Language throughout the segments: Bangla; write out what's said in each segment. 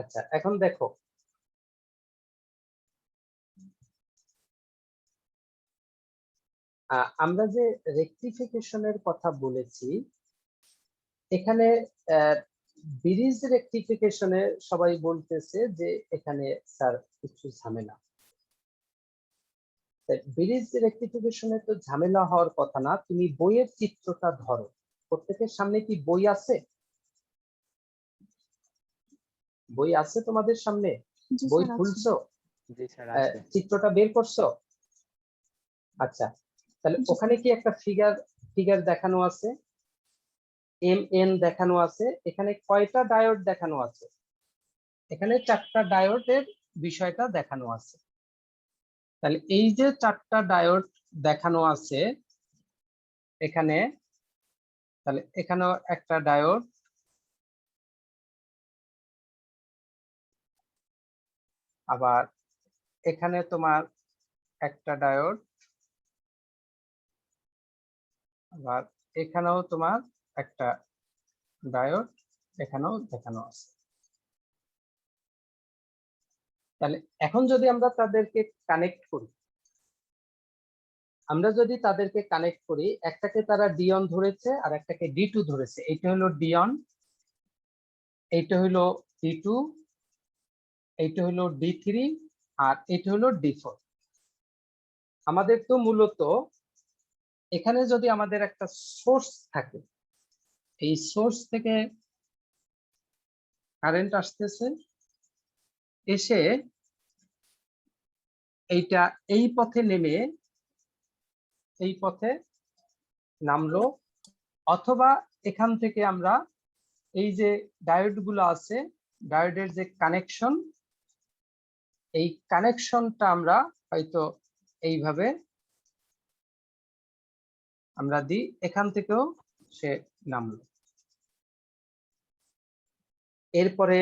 আচ্ছা, এখন দেখো আমরা যে রেকটিফিকেশনের কথা বলেছি এখানে ব্রিজ রেকটিফিকেশনে সবাই বলতেছে যে এখানে স্যার কিছু ঝামেলা। ব্রিজ রেকটিফিকেশনে তো ঝামেলা হওয়ার কথা না। তুমি বইয়ের চিত্রটা ধরো, প্রত্যেকের সামনে কি বই আছে? বই আছে তোমাদের সামনে? বই খুলছো? জি স্যার আছে। চিত্রটা বের করছো? আচ্ছা, তাহলে ওখানে কি একটা ফিগার দেখানো আছে, এম এন দেখানো আছে। এখানে কয়টা ডায়োড দেখানো আছে? এখানে 4টা ডায়োডের বিষয়টা দেখানো আছে। তাহলে এই যে 4টা ডায়োড দেখানো আছে এখানে, তাহলে এখানেও একটা ডায়োড, আবার এখানে তোমার একটা ডায়োড, আবার এখানেও তোমার একটা ডায়োড এখানেও দেখানো আছে। তাহলে এখন যদি আমরা তাদেরকে কানেক্ট করি, একটাকে তারা D1 ধরেছে আর একটাকে D2 ধরেছে। এইটা হলো D1, এইটা হলো D2, এইটা হলো D3, আর এটা হলো D4। আমাদের তো মূলত এখানে যদি আমাদের একটা সোর্স থাকে, এই সোর্স থেকে কারেন্ট আসতেছে, এসে এইটা এই পথে নেমে এই পথে নামলো, অথবা এখান থেকে আমরা এই যে ডায়োড গুলো আছে, ডায়োডের যে কানেকশন, এই কানেকশনটা আমরা হয়তো এইভাবে আমরা দিই, এখান থেকেও সে নামলো। এরপরে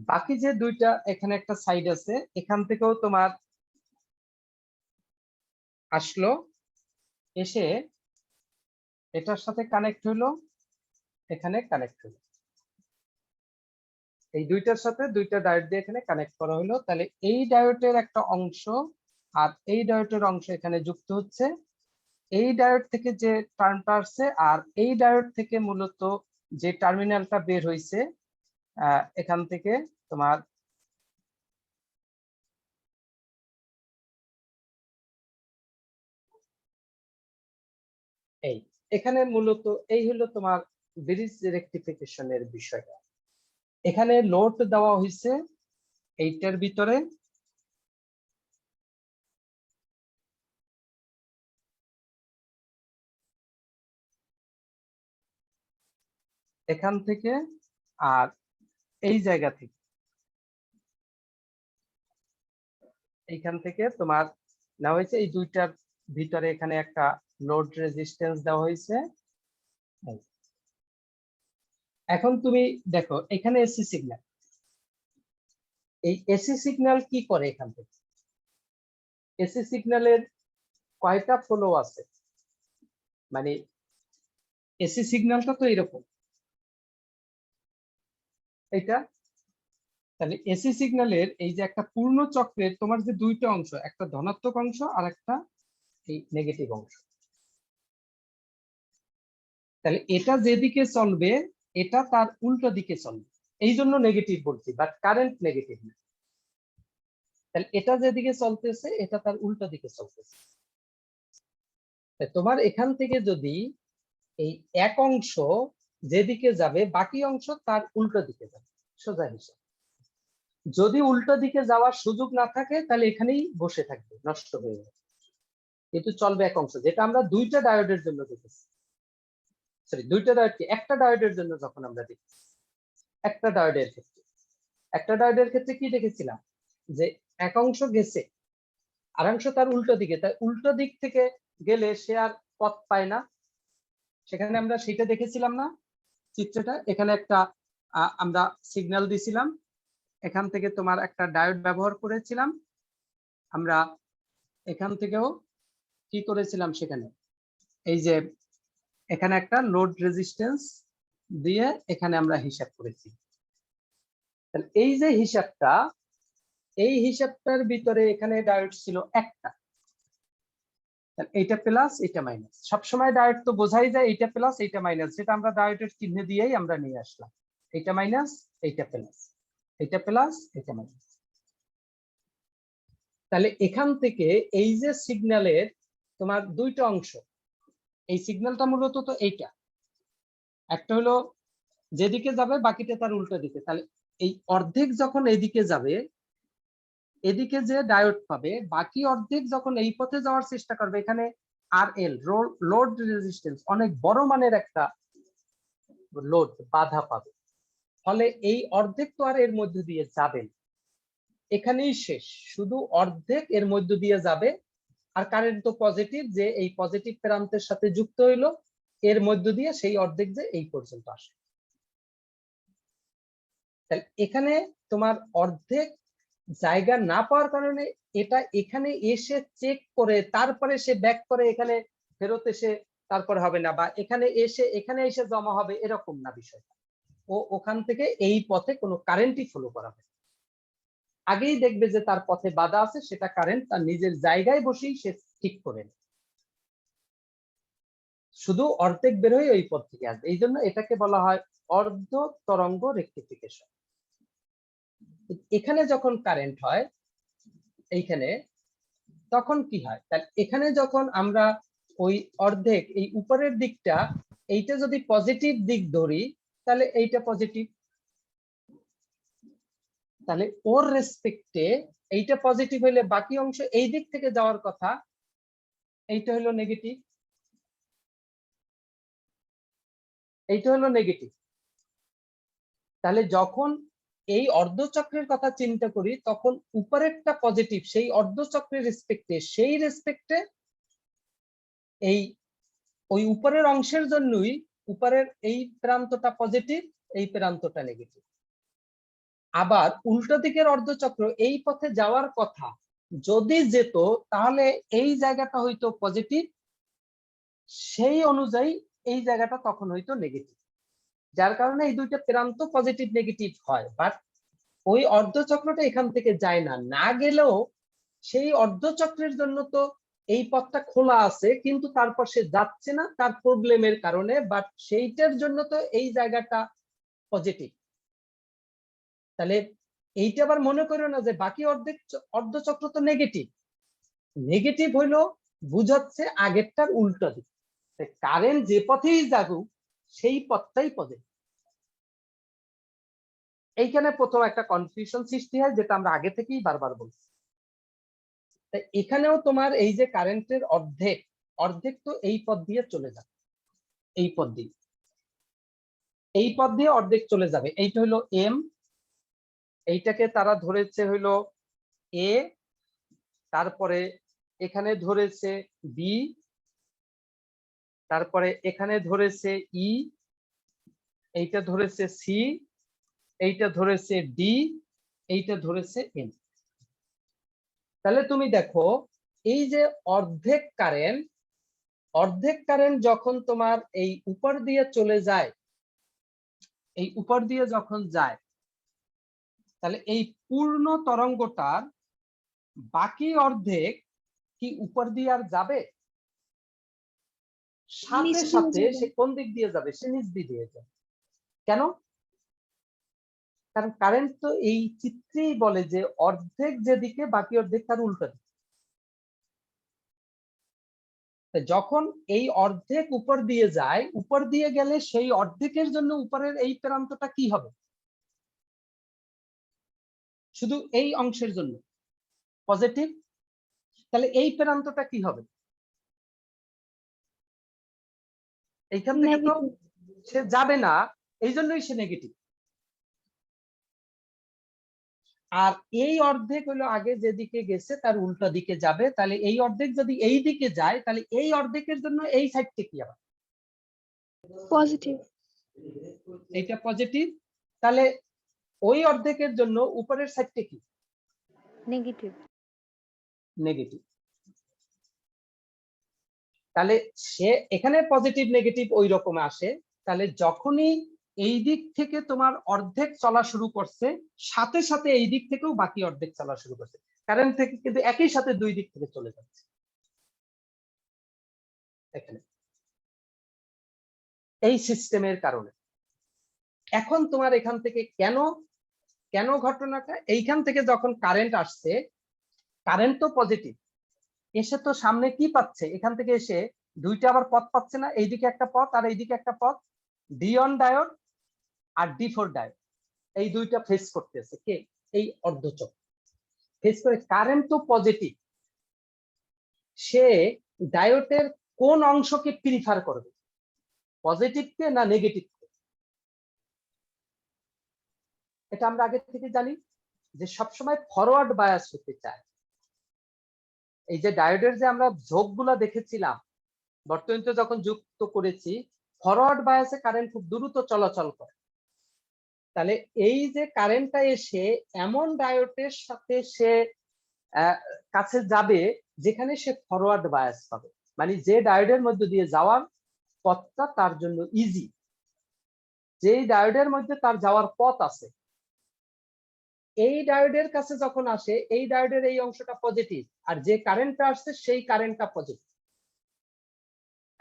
বাকি যে দুইটা, এখানে একটা সাইড আছে, এখান থেকেও তোমার আসলো, এসে এটার সাথে কানেক্ট হলো, এখানে কানেক্ট হলো। এই দুইটার সাথে দুইটা ডায়োড দিয়ে এখানে কানেক্ট করা হলো। তাহলে এই ডায়োডের একটা অংশ আর এই ডায়োডের অংশ এখানে যুক্ত হচ্ছে। এই ডায়োড থেকে যে টার্নটা আসছে আর এই ডায়োড থেকে মূলত যে টার্মিনালটা বের হয়েছে, এখান থেকে তোমার এই এখানে মূলত এই হলো তোমার ব্রিজ রেকটিফিকেশনের বিষয়টা। এখানে লোড দেওয়া হয়েছে এইটার ভিতরে, এখান থেকে আর এই জায়গা থেকে, এইখান থেকে তোমার নেওয়া হয়েছে। এই দুইটার ভিতরে এখানে একটা লোড রেজিস্ট্যান্স দেওয়া হয়েছে। এখন তুমি দেখো এখানে এসি সিগন্যাল, এই এসি সিগন্যাল কি করে? এখান থেকে এসি সিগন্যালের কয়টা ফ্লো আছে? মানে এসি সিগন্যালটা তো এরকম, এটা। তাহলে এসি সিগন্যালের এই যে একটা পূর্ণ চক্রের তোমার যে দুইটা অংশ, একটা ধনাত্মক অংশ আর একটা এই নেগেটিভ অংশ। তাহলে এটা যেদিকে চলবে এটা তার উল্টো দিকে চলবে, এই জন্য নেগেটিভ বলছি, বাট কারেন্ট নেগেটিভ না। তাহলে এটা যেদিকে চলতেছে এটা তার উল্টো দিকে চলতেছে। তোমার এখান থেকে যদি এই এক অংশ যেদিকে যাবে বাকি অংশ তার উল্টো দিকে যাবে, সোজা হিসাব। যদি উল্টো দিকে যাওয়ার সুযোগ না থাকে তাহলে এখানেই বসে থাকবে, নষ্ট হয়ে যাবে। কিন্তু চলবে এক অংশ, যেটা আমরা দুইটা ডায়োডের জন্য দেখেছি। সরি, দুইটা ডায়োড কি, একটা ডায়োডের জন্য যখন আমরা দেখেছি, একটা ডায়োডের ক্ষেত্রে কি দেখেছিলাম, যে এক অংশ গেছে আর অংশ তার উল্টো দিকে, তাই উল্টো দিক থেকে গেলে সে আর পথ পায় না। সেখানে আমরা সেটা দেখেছিলাম না চিত্রটা? এখানে একটা আমরা সিগন্যাল দিছিলাম, এখান থেকে তোমার একটা ডায়োড ব্যবহার করেছিলাম আমরা, এখান থেকেও কি করেছিলাম, সেখানে এই যে এখানে একটা লোড রেজিস্ট্যান্স দিয়ে এখানে আমরা হিসাব করেছি। তাহলে এই যে হিসাবটা, এই হিসাবটার ভিতরে এখানে ডায়োড ছিল একটা, এইটা প্লাস এটা মাইনাস। সবসময় ডায়োড তো বোঝাই যায় এইটা প্লাস এইটা মাইনাস, যেটা আমরা ডায়োডের চিহ্ন দিয়েই আমরা নিয়ে আসলাম। এইটা মাইনাস এইটা প্লাস, এইটা প্লাস এটা মাইনাস। তাহলে এখান থেকে এই যে সিগন্যালের তোমার দুইটা অংশ, এই সিগন্যালটা মূলত তো এইটা, একটা হলো যেদিকে যাবে বাকিটা তার উল্টো দিকে। তাহলে এই অর্ধেক যখন এদিকে যাবে, এদিকে যে ডায়োড পাবে, বাকি অর্ধেক যখন এই পথে যাওয়ার চেষ্টা করবে, এখানে RL লোড রেজিস্ট্যান্স অনেক বড় মানের একটা লোড বাধা পাবে। ফলে এই অর্ধেক তো আর এর মধ্যে দিয়ে যাবে না, এখানেই শেষ, শুধু অর্ধেক এর মধ্য দিয়ে যাবে। আর কারেন্ট তো পজিটিভ, যে এই পজিটিভ প্রান্তের সাথে যুক্ত হইলো, এর মধ্য দিয়ে সেই অর্ধেক যে এই পর্যন্ত আসে। তাহলে এখানে তোমার অর্ধেক জায়গা না পাওয়ার কারণে এটা এখানে এসে চেক করে তারপরে সে ব্যাক করে এখানে ফেরত এসে তারপরে হবে না, বা এখানে এসে জমা হবে, এরকম না বিষয়টা। ও ওখান থেকে এই পথে কোনো কারেন্টই ফলো করা হবে, আগেই দেখবে যে তার পথে বাধা আছে, সেটা কারেন্ট তার নিজের জায়গায় বসেই সে ঠিক করে নেয়, শুধু অর্ধেক বের হয়ে ওই পথ থেকে আসবে। এই জন্য এটাকে বলা হয় অর্ধ তরঙ্গ রেক্টিফিকেশন। এখানে যখন কারেন্ট হয় এইখানে, তখন কি হয়, তাহলে এখানে যখন আমরা ওই অর্ধেক এই উপরের দিকটা, এইটা যদি পজিটিভ দিক ধরি, তাহলে এইটা পজিটিভ, তাহলে ওর রেসপেক্টে এইটা পজিটিভ হইলে বাকি অংশ এই দিক থেকে যাওয়ার কথা, এইটা হলো নেগেটিভ, এইটা হলো নেগেটিভ। তাহলে যখন এই অর্ধচক্রের কথা চিন্তা করি, তখন উপরেরটা পজিটিভ, সেই অর্ধচক্রের রেসপেক্টে এই ওই উপরের অংশের জন্যই উপরের এই প্রান্তটা পজিটিভ, এই প্রান্তটা নেগেটিভ। আবার উল্টো দিকের অর্ধচক্র এই পথে যাওয়ার কথা যদি যেত, তাহলে এই জায়গাটা হয়তো পজিটিভ, সেই অনুযায়ী এই জায়গাটা তখন হয়তো নেগেটিভ, যার কারণে এই দুইটা প্রান্ত পজিটিভ নেগেটিভ হয়। বাট ওই অর্ধচক্রটা এখান থেকে যায় না, না গেলেও সেই অর্ধচক্রের জন্য তো এই পথটা খোলা আছে, কিন্তু তারপর সে যাচ্ছে না তার প্রবলেমের কারণে, বাট সেইটার জন্য তো এই জায়গাটা পজিটিভ। তাহলে এইটা আবার মনে করো না যে বাকি অর্ধচক্র তো নেগেটিভ, নেগেটিভ হইলো বুঝাচ্ছে আগেরটার উল্টো দিক। কারেন্ট যে পথেই যাগুক সেই পথটাই পজিটিভ। এইখানে প্রথম একটা কনফিউশন সৃষ্টি হয়, যেটা আমরা আগে থেকেই বারবার বলছি। তাই এখানেও তোমার এই যে কারেন্টের অর্ধেক তো এই পথ দিয়ে চলে যাবে, এই পথ দিয়ে অর্ধেক চলে যাবে। এইটা হলো এম, এইটাকে তারা ধরেছে হইলো এ, তারপরে এখানে ধরেছে বি, তারপরে এখানে ধরেছে ই, এইটা ধরেছে সি, এইটা ধরেছে ডি, এইটা ধরেছে এন। তাহলে তুমি দেখো এই যে অর্ধেক কারেন্ট যখন তোমার এই উপর দিয়ে চলে যায়, এই উপর দিয়ে যখন যায়, তাহলে এই পূর্ণ তরঙ্গটার বাকি অর্ধেক কি উপর দিয়ে আর যাবে? সাথে সাথে সে কোন দিক দিয়ে যাবে? সে নিচ দিয়ে যাবে। কেন? কারণ কারেন্ট তো এই চিত্রেই বলে যে অর্ধেক যেদিকে বাকি অর্ধেক তার উল্টো দিকে। যখন এই অর্ধেক উপর দিয়ে যায়, উপর দিয়ে গেলে সেই অর্ধেকের জন্য উপরের এই প্রান্তটা কি হবে? শুধু এই অংশের জন্য পজিটিভ, তাহলে এই প্রান্তটা কি হবে? এইখান থেকে তো সে যাবে না, এই জন্যই সে নেগেটিভ। আর এই অর্ধেক হলো আগে যেদিকে গেছে তার উল্টো দিকে যাবে, তাহলে এই অর্ধেক যদি এই দিকে যায়, তাহলে এই অর্ধেকের জন্য এই সাইডটা কি হবে? পজিটিভ। এইটা পজিটিভ, তাহলে ওই অর্ধেকের জন্য উপরের সাইডটা কি? নেগেটিভ। তাহলে সে এখানে পজিটিভ নেগেটিভ ওই রকম আসে। তাহলে যখনই এই দিক থেকে তোমার অর্ধেক চলা শুরু করছে, সাথে সাথে এই দিক থেকেও বাকি অর্ধেক চলা শুরু করছে, কারেন্ট থেকে কিন্তু একই সাথে দুই দিক থেকে চলে যাচ্ছে এখানে এই সিস্টেমের কারণে। এখন তোমার এখান থেকে কেন কেন ঘটনাটা, এইখান থেকে যখন কারেন্ট আসছে, কারেন্ট তো পজিটিভ, এসে তো সামনে কি পাচ্ছে, এখান থেকে এসে দুইটা আবার পথ পাচ্ছে না, এইদিকে একটা পথ আর এইদিকে একটা পথ, ডি অন ডায়োড আর ডি ফোর ডায়োড, এই দুইটা ফেস করতেছে কে, এই অর্ধচক্র ফেস করে। কারেন্ট তো পজিটিভ, সে ডায়োডের কোন অংশকে প্রিফার করবে, পজিটিভকে না নেগেটিভকে? এটা আমরা আগে থেকে জানি যে সবসময় ফরওয়ার্ড বায়াস হতে চায়। এই যে ডায়োডের যে আমরা ঝোঁকগুলো দেখেছিলাম বর্তনীতে যখন যুক্ত করেছি, ফরওয়ার্ড বায়াসে কারেন্ট খুব দ্রুত চলাচল করে। তাহলে এই যে কারেন্টটা এসে এমন ডায়োডের সাথে সে কাছে যাবে যেখানে সে ফরওয়ার্ড বায়াস পাবে, মানে যে ডায়োডের মধ্যে দিয়ে যাওয়ার পথটা তার জন্য ইজি, যেই ডায়োডের মধ্যে তার যাওয়ার পথ আছে, এই ডায়োডের কাছে যখন আসে, এই ডায়োডের এই অংশটা পজিটিভ, আর যে কারেন্টটা আসছে সেই কারেন্টটা পজিটিভ।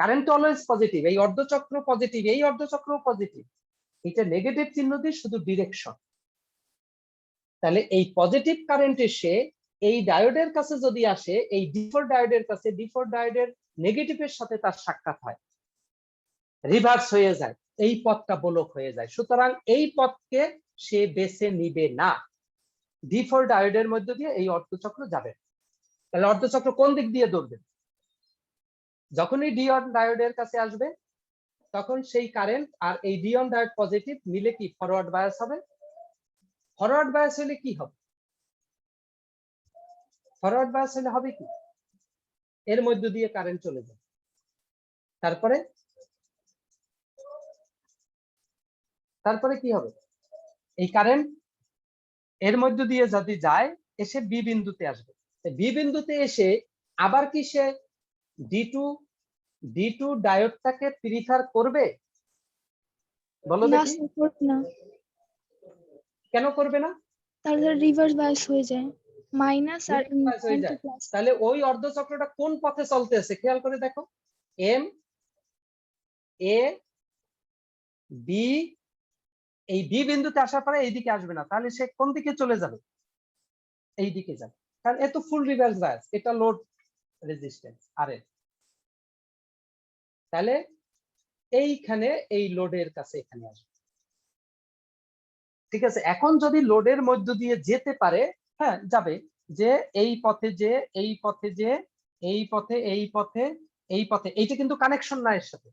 কারেন্ট অলওয়েজ পজিটিভ, এই অর্ধচক্র পজিটিভ, এই অর্ধচক্র পজিটিভ, এটা নেগেটিভ চিহ্ন দিয়ে শুধু ডিরেকশন। তাহলে এই পজিটিভ কারেন্ট এসে এই ডায়োডের কাছে যদি আসে, এই ডি4 ডায়োডের কাছে, ডি4 ডায়োডের নেগেটিভের সাথে তার সাক্ষাৎ হয়, রিভার্স হয়ে যায়, এই পথটা ব্লক হয়ে যায়। সুতরাং এই পথকে সে বেছে নিবে না, ডি4 ডায়োডের মধ্যে দিয়ে এই অর্ধচক্র যাবে। তাহলে অর্ধচক্র কোন দিক দিয়ে দৌড়বে? যখনই ডি অন ডায়োডের কাছে আসবে তখন সেই কারেন্ট আর এই ডি অন ডায়োড পজিটিভ মিলে কি ফরওয়ার্ড বায়াস হবে। ফরওয়ার্ড বায়াস হলে কি হবে? ফরওয়ার্ড বায়াস হলে হবে কি, এর মধ্য দিয়ে কারেন্ট চলে যাবে, তারপরে কি হবে, এই কারেন্ট এর মধ্য দিয়ে যদি যায় এসে বি বিন্দুতে আসবে, বি বিন্দুতে এসে আবার কি সে ডি টু ডায়োডটাকে প্রিফার করবে? বলো না দেখি, সাপোর্ট না, কেন করবে না? তাহলে রিভার্স বায়াস হয়ে যায়, মাইনাস আর Reverse হয়ে যায়। প্লাস। তাহলে ওই অর্ধচক্রটা কোন পথে চলতেছে খেয়াল করে দেখো, এম এ বি, এই বি বিন্দুতে আসার পরে এইদিকে আসবে না, তাহলে সে কোন দিকে চলে যাবে? এই দিকে যাবে, কারণ এত ফুল রিভার্স বায়াস, এটা লোড রেজিস্ট্যান্স আর এর, তাহলে এইখানে এই লোডের কাছে এখানে আসবে। ঠিক আছে, এখন যদি লোডের মধ্য দিয়ে যেতে পারে, হ্যাঁ যাবে, যে এই পথে যে এই পথে যে এই পথে এই পথে এই পথে, এইটা কিন্তু কানেকশন না এর সাথে,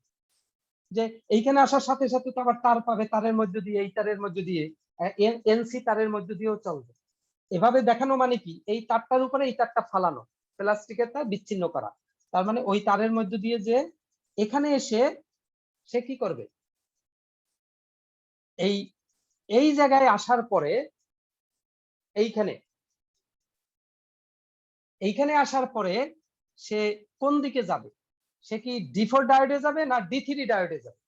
যে এইখানে আসার সাথে সাথে তো আবার তার পাবে, তারের মধ্য দিয়ে, এই তারের মধ্য দিয়ে, এনসি তারের মধ্য দিয়েও চলবে। এভাবে দেখানো মানে কি, এই তারটার উপরে এই তারটা ফালানো, প্লাস্টিকের তার বিচ্ছিন্ন করা, তার মানে ওই তারের মধ্য দিয়ে যে এখানে এসে সে কি করবে, এই এই জায়গায় আসার পরে এইখানে এইখানে আসার পরে সে কোন দিকে যাবে, সে কি ডি4 ডায়োডে যাবে না ডি3 ডায়োডে যাবে?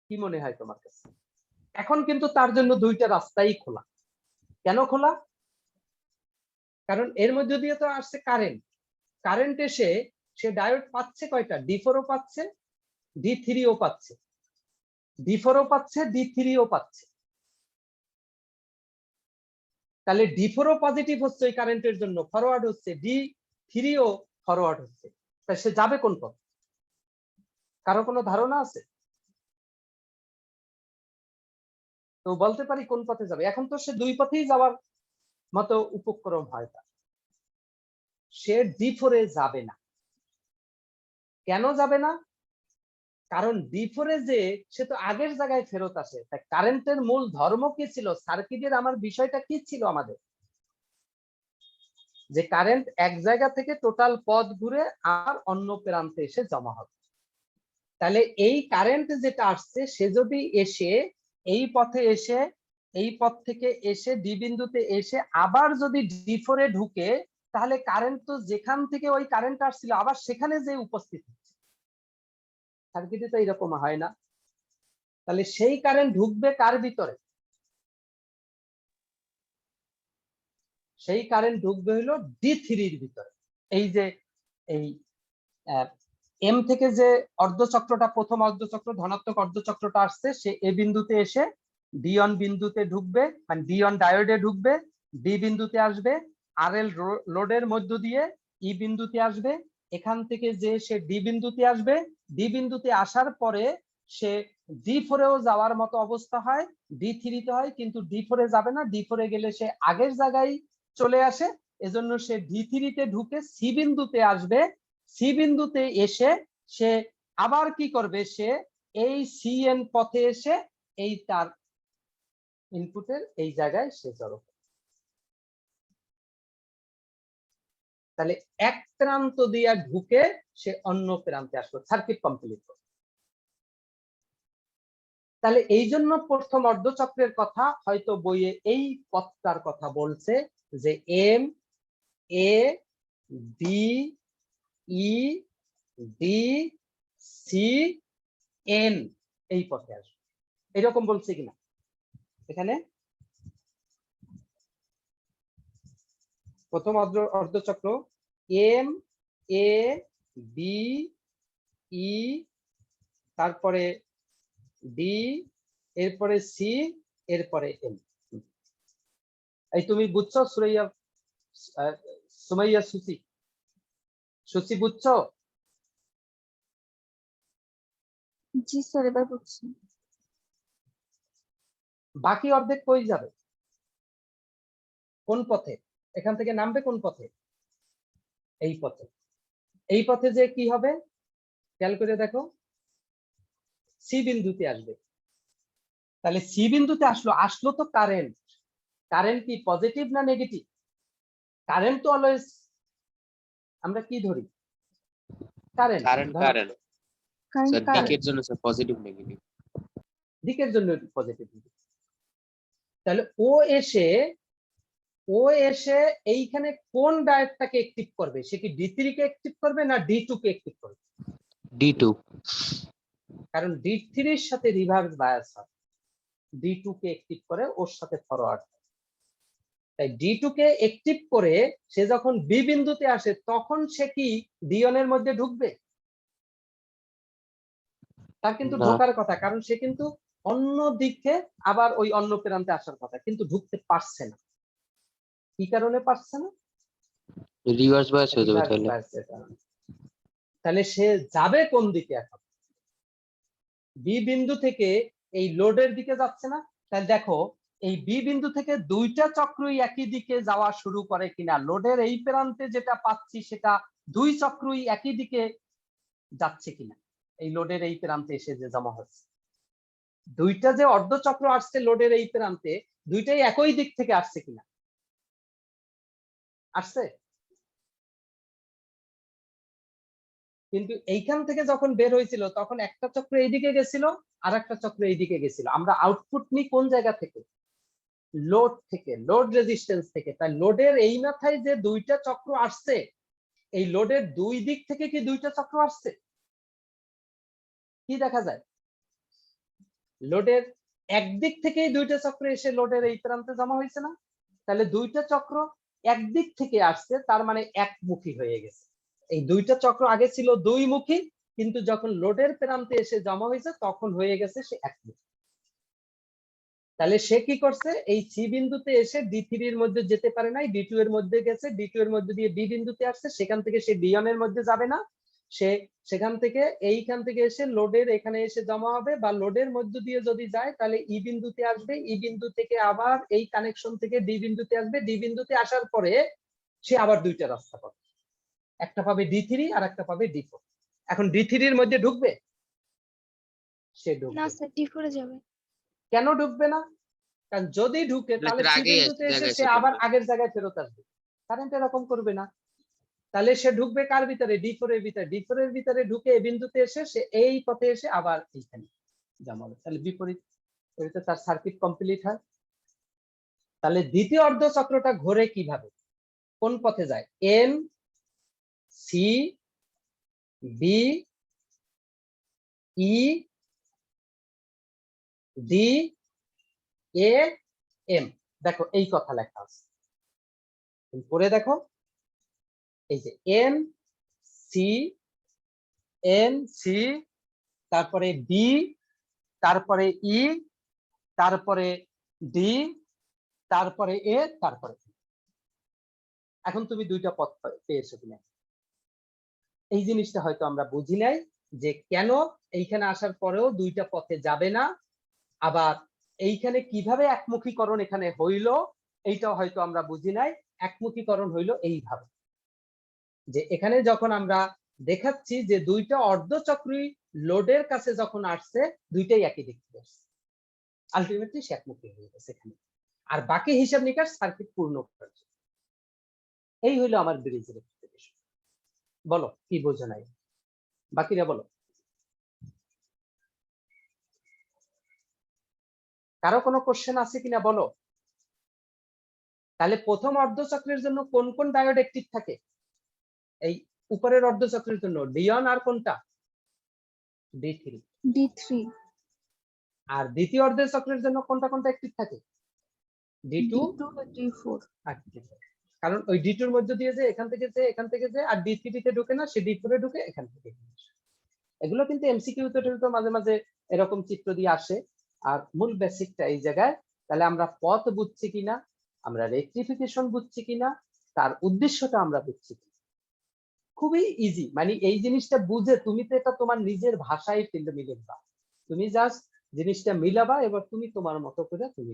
কি মনে হয় তোমার কাছে? এখন কিন্তু তার জন্য দুইটা রাস্তাই খোলা। কেন খোলা? কারণ এর মধ্যে দিয়ে তো আসছে কারেন্ট, কারেন্ট এসে সে ডায়োড পাচ্ছে কয়টা, ডি4 ও পাচ্ছে, ডি3 ও পাচ্ছে, ডি4 ও পাচ্ছে, ডি3 ও পাচ্ছে। তাহলে ডি4 ও পজিটিভ হচ্ছে ওই কারেন্টের জন্য, ফরওয়ার্ড হচ্ছে, ডি3 ও ফরওয়ার্ড হচ্ছে, তাই সে যাবে কোন পথ? কারো কোনো ধারণা আছে? তো বলতে পারি কোন পথে যাবে, এখন তো সে দুই পথেই যাওয়ার মতো উপক্রম হয় তার, সে ডি4 এ যাবে না। কেন যাবে না? কারণ ডি4 এ যে সে তো আগের জায়গায় ফেরত আসে। তাই কারেন্টের মূল ধর্ম কি ছিল, সার্কিটের আমার বিষয়টা কি ছিল আমাদের, যে কারেন্ট এক জায়গা থেকে টোটাল পথ ঘুরে আর অন্য প্রান্তে এসে জমা হবে। তাহলে এই কারেন্ট যেটা আসছে সে যদি এসে এই পথে এসে, এই পথ থেকে এসে ডি বিন্দুতে এসে আবার যদি ডি4 এ ঢুকে, তাহলে কারেন্ট তো যেখান থেকে ওই কারেন্ট আসছিল আবার সেখানে যে উপস্থিত হচ্ছে। সার্কিটে তো এরকম হয় না, তাহলে সেই কারেন্ট ঢুকবে কার ভিতরে? সেই কারেন্ট ঢুকবে হলো D3 এর ভিতরে। এই যে এই এম থেকে যে অর্ধচক্রটা, প্রথম অর্ধচক্র ধনাত্মক অর্ধচক্রটা আসছে, সে এ বিন্দুতে এসে D1 বিন্দুতে ঢুকবে, মানে D1 ডায়োডে ঢুকবে, ডি বিন্দুতে আসবে, RL লোডের মধ্য দিয়ে ই বিন্দুতে আসবে, এখান থেকে যে সে ডি বিন্দুতে আসবে, ডি বিন্দুতে আসার পরে সে D4-এও যাওয়ার মতো অবস্থা হয়, D3-তে হয়, কিন্তু D4-এ যাবে না, D4-এ গেলে সে আগের জায়গায় চলে আসে, এজন্য সে D3-তে ঢুকে সি বিন্দুতে আসবে, সি বিন্দুতে এসে সে আবার কি করবে, সে এই সিএন পথে এসে এই তার ইনপুটের এই জায়গায় সে জড়ো করবে। তাহলে এক প্রান্ত দিয়ে ঢুকে সে অন্য প্রান্তে আসলো, সার্কিট কমপ্লিট করবে। তাহলে এই জন্য প্রথম অর্ধচক্রের কথা হয়তো বইয়ে এই পথটার কথা বলছে যে M A B E D C N এই পথে আসবে, এরকম বলছে কিনা এখানে? প্রথম অর্ধচক্র এম এ বি ই, তারপরে ডি, এরপরে সি, এরপরে এম। এই তুমি বুঝছো সুরাইয়া, সুমাইয়া, সুচি, সুচি বুঝছো? জি স্যার, এবার বুঝছি। বাকি অর্ধেক কই যাবে, কোন পথে? এখান থেকে নামবে কোন পথে? এই পথে। এই পথে যে কি হবে খেয়াল করে দেখো, সি বিন্দুতে আসবে। তাহলে সি বিন্দুতে আসলো তো কারেন্ট। কারেন্ট কি পজিটিভ না নেগেটিভ? কারেন্ট তো অলওয়েজ আমরা কি ধরি? কারেন্ট। কারেন্ট স্যার, কারেন্ট দিকের জন্য স্যার পজিটিভ নেগেটিভ। দিকের জন্য পজিটিভ। তাহলে ও এসে এইখানে কোন ডায়োডটাকে অ্যাক্টিভ করবে? সে কি D3 কে অ্যাক্টিভ করবে না D2 কে অ্যাক্টিভ করবে? D2। কারণ D3 এর সাথে রিভার্স বায়াস হয়, D2 কে অ্যাক্টিভ করে ওর সাথে ফরওয়ার্ড। তাই D2 কে অ্যাক্টিভ করে সে যখন বি বিন্দুতে আসে তখন সে কি D1 এর মধ্যে ঢুকবে? তার কিন্তু না। ঢোকার কথা, কারণ সে কিন্তু অন্য দিকে আবার ওই অন্য প্রান্তে আসার কথা, কিন্তু ঢুকতে পারছে না। কি কারণে পারছে না? রিভার্স বায়াস হয়ে যাবে রিভার্স তাহলে। বায়াসের কারণে। তাহলে সে যাবে কোন দিকে এখন? বি বিন্দু থেকে এই লোডের দিকে যাচ্ছে না? তাহলে দেখো এই বি বিন্দু থেকে দুইটা চক্রই একই দিকে যাওয়া শুরু করে কিনা, লোডের এই প্রান্তে যেটা পাচ্ছি সেটা দুই চক্রই একই দিকে যাচ্ছে কিনা, এই লোডের এই প্রান্তে এসে যে জমা হচ্ছে। দুইটা যে অর্ধচক্র আসছে লোডের এই প্রান্তে, দুইটাই একই দিক থেকে আসছে কিনা? আসছে। কিন্তু এইখান থেকে যখন বের হয়েছিল তখন একটা চক্র এইদিকে গেছিল আর একটা চক্র এইদিকে গেছিল। আমরা আউটপুট নিই কোন জায়গা থেকে? লোড থেকে, লোড রেজিস্ট্যান্স থেকে। তাই লোডের এই মাথায় যে দুইটা চক্র আসছে, এই লোডের দুই দিক থেকে কি দুইটা চক্র আসছে? কি দেখা যায়? লোডের একদিক থেকেই দুইটা চক্র এসে লোডের এই প্রান্তে জমা হয়েছে না? তাহলে দুইটা চক্র একদিক থেকে আসছে, তার মানে একমুখী হয়ে গেছে। এই দুইটা চক্র আগে ছিল দুই মুখী, কিন্তু যখন লোডের প্রান্তে এসে জমা হয়েছে তখন হয়ে গেছে সে একমুখী। তাহলে সে কি করছে, এই সি বিন্দুতে এসে D3 এর মধ্যে যেতে পারে নাই, D2 এর মধ্যে গেছে, D2 এর মধ্যে দিয়ে বি বিন্দুতে আসছে, সেখান থেকে সে D1 এর মধ্যে যাবে না, সে সেখান থেকে এইখান থেকে এসে লোডের এখানে এসে জমা হবে, বা লোডের মধ্য দিয়ে যদি যায় তাহলে ই বিন্দুতে আসবে, ই বিন্দু থেকে আবার এই কানেকশন থেকে ডি বিন্দুতে আসবে, ডি বিন্দুতে আসার পরে সে আবার দুইটা রাস্তা পাবে, একটা পাবে D3 আর একটা পাবে D4। এখন D3 এর মধ্যে ঢুকবে? সে না ঢুকবে স্যার, D4-এ যাবে। কেন ঢুকবে না? কারণ যদি ঢুকে তাহলে সি আগেই বিন্দুতে এসে জায়গায় সে এসে আবার পড়বে। আগের জায়গায় ফেরত আসবে। কারেন্ট এরকম করবে না। তাহলে সে ঢুকবে কার ভিতরে? D4 এর ভিতরে। D4 এর ভিতরে ঢুকে এই বিন্দুতে এসে সে এই পথে এসে আবার এইখানে জমা হবে। তাহলে বিপরীত তার সার্কিট কমপ্লিট হয়। তাহলে দ্বিতীয় অর্ধচক্রটা ঘোরে কিভাবে, কোন পথে যায়? M C B E D A M, দেখো এই কথা লেখা আছে, পরে দেখো এই যে এন সি, এন সি, তারপরে ডি, তারপরে ই, তারপরে ডি, তারপরে এ, তারপরে E। এখন তুমি দুইটা পথ পেয়েছো কিনা, এই জিনিসটা হয়তো আমরা বুঝি নাই যে কেন এইখানে আসার পরেও দুইটা পথে যাবে না, আবার এইখানে কিভাবে একমুখীকরণ এখানে হইল এইটাও হয়তো আমরা বুঝি নাই। একমুখীকরণ হইল এইভাবে যে এখানে যখন আমরা দেখাচ্ছি যে দুইটা অর্ধচক্রী লোডের কাছে যখন আসছে দুইটাই একই দিক থেকে আসছে, আলটিমেটলি সে একমুখী হয়ে গেছে এখানে, আর বাকি হিসাব নিকাশ সার্কিট পূর্ণ করেছে। এই হইলো আমার ব্রিজের এক্সপ্লিকেশন। বলো কি বোঝো নাই, বাকিরা বলো। কারো কোনো কোশ্চেন আছে কিনা বলো। তাহলে প্রথম অর্ধচক্রের জন্য কোন কোন ডায়োড অ্যাক্টিভ থাকে? এই উপরের অর্ধচক্রের জন্য D1 আর কোনটা? D3। D3 আর দ্বিতীয় অর্ধচক্রের জন্য কোনটা কোনটা অ্যাক্টিভ থাকে? D2 D4 active. কারণ ওই D2 এর মধ্যে দিয়ে যে এখান থেকে যে এখান থেকে যে আর D3 তে ঢোকে না, সে D4 এ ঢোকে এখান থেকে। এগুলো কিন্তু এমসিকিউ তে মাঝে মাঝে এরকম চিত্র দিয়ে আসে। আর মূল বেসিকটা এই জায়গায়, তাহলে আমরা পথ বুঝছি কিনা, আমরা রেকটিফিকেশন বুঝছি কিনা, তার উদ্দেশ্যটা আমরা বুঝছি কিনা। খুবই ইজি, মানে এই জিনিসটা বুঝে তুমি তো এটা তোমার নিজের ভাষায় ফিল্ড মিলাবা, তুমি জাস্ট জিনিসটা মিলাবা, এবার তুমি তোমার মতো করে তুমি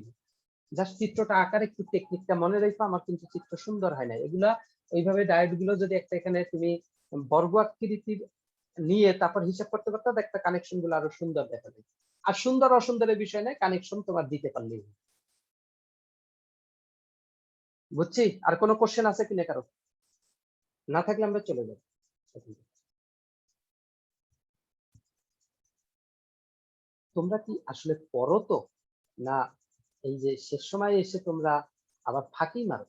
জাস্ট চিত্রটা আকারে একটু টেকনিকটা মনে রাখবা। আমার কিন্তু চিত্র সুন্দর হয় না, এগুলা ওইভাবে ডায়োড গুলো যদি একটা এখানে তুমি বর্গ আকৃতির নিয়ে তারপর হিসাব করতে করতে একটা কানেকশন গুলো আরো সুন্দর দেখা যায়। আর সুন্দর অসুন্দরের বিষয় নাই, কানেকশন তোমার দিতে পারলেই। বুঝছি। আর কোনো কোশ্চেন আছে কিনা কারো? না থাকলে আমরা চলে যাব। তোমরা কি আসলে পড়ো তো, না এই যে শেষ সময় এসে তোমরা আবার ফাঁকি মারো?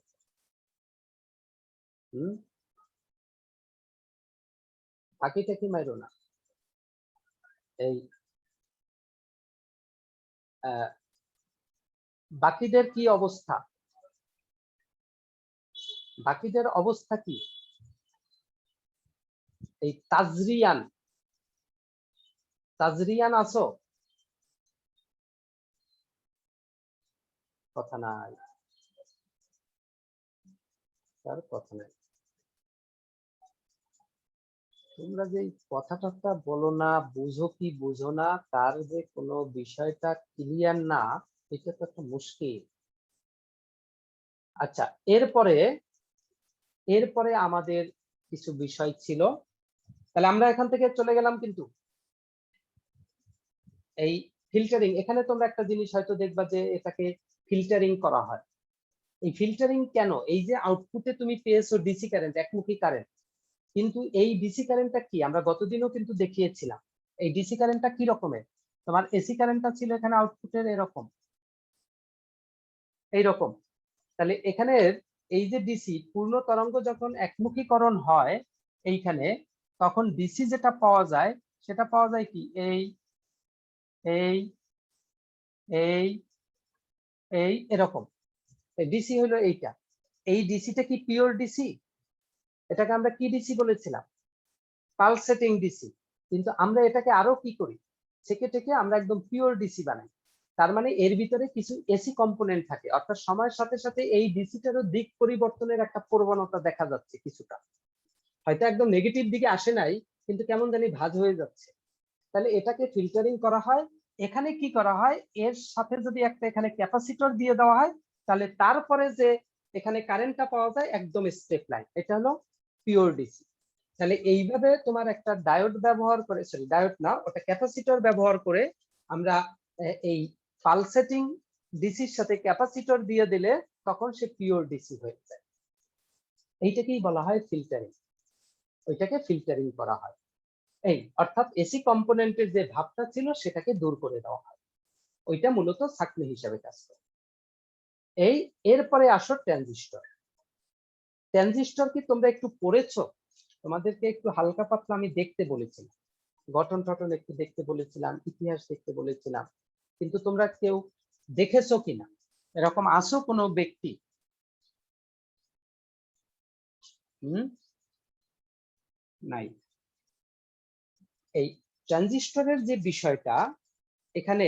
ফাঁকি টাকি মারো না। এই বাকিদের কি অবস্থা? বাকিদের অবস্থা কি? এই তাজরিয়ান, তাজরিয়ান আছো? কথা নাই, তার কথা নাই। তোমরা যে কথাটা বলো না, বুঝো কি বুঝো না, তার যে কোনো বিষয়টা ক্লিয়ার না, এটা তো একটা মুশকিল। আচ্ছা, এরপরে এরপরে আমাদের কিছু বিষয় ছিল, তাহলে আমরা এখান থেকে চলে গেলাম। কিন্তু এই ফিল্টারিং, এখানে তোমরা একটা জিনিস হয়তো দেখবা যে এটাকে ফিল্টারিং করা হয়। এই ফিল্টারিং কেন? এই যে আউটপুটে তুমি পেয়েছো ডিসি কারেন্ট, একমুখী কারেন্ট, কিন্তু এই ডিসি কারেন্টটা কি আমরা গতদিনও কিন্তু দেখিয়েছিলাম। এই ডিসি কারেন্টটা কি রকমের? তোমার এসি কারেন্টটা ছিল এখানে আউটপুটের এরকম, এইরকম। তাহলে এখানে এই যে ডিসি পূর্ণ তরঙ্গ যখন একমুখীকরণ হয় এইখানে, তখন ডিসি যেটা পাওয়া যায় সেটা পাওয়া যায় কি এই এই এই এই এরকম। ডিসি হলো এইটা। এই ডিসিটা কি পিওর ডিসি? এটাকে আমরা কি ডিসি বলেছিলাম? Pulsating DC. কিন্তু আমরা এটাকে আরো কি করি, থেকে থেকে আমরা একদম পিওর ডিসি বানাই। তার মানে এর ভিতরে কিছু এসি কম্পোনেন্ট থাকে, অর্থাৎ সময়ের সাথে সাথে এই ডিসিটারও দিক পরিবর্তনের একটা প্রবণতা দেখা যাচ্ছে কিছুটা, হয়তো একদম নেগেটিভ দিকে আসে নাই, কিন্তু কেমন জানি ভাঁজ হয়ে যাচ্ছে। তাহলে এটাকে ফিল্টারিং করা হয়। এখানে কি করা হয়, এর সাথে যদি একটা এখানে ক্যাপাসিটর দিয়ে দেওয়া হয়, তাহলে তারপরে যে এখানে কারেন্টটা পাওয়া যায় একদম স্টেপ লাইন, এটা হলো পিওর ডিসি। তাহলে এইভাবে তোমার একটা ডায়োড ব্যবহার করে, সরি ডায়োড না, ওটা ক্যাপাসিটর ব্যবহার করে আমরা এই পালসেটিং ডিসির সাথে ক্যাপাসিটর দিয়ে দিলে তখন সে পিওর ডিসি হয়ে যায়। এইটাকেই বলা হয় ফিল্টারিং, ওইটাকে ফিল্টারিং করা হয়। এই অর্থাৎ এসি কম্পোনেন্টের যে ভাবটা ছিল সেটাকে দূর করে দেওয়া হয়, ওইটা মূলত ছাঁকনি হিসাবে কাজ করে। এই এরপরে আসো ট্রানজিস্টর। ট্রানজিস্টর কি তোমরা একটু পড়েছো? তোমাদেরকে একটু হালকা পাতলা আমি দেখতে বলেছিলাম, গঠন টঠন একটু দেখতে বলেছিলাম, ইতিহাস দেখতে বলেছিলাম, কিন্তু তোমরা কেউ দেখেছো কিনা, এরকম আসো কোনো ব্যক্তি? নাই। এই ট্রানজিস্টরের যে বিষয়টা, এখানে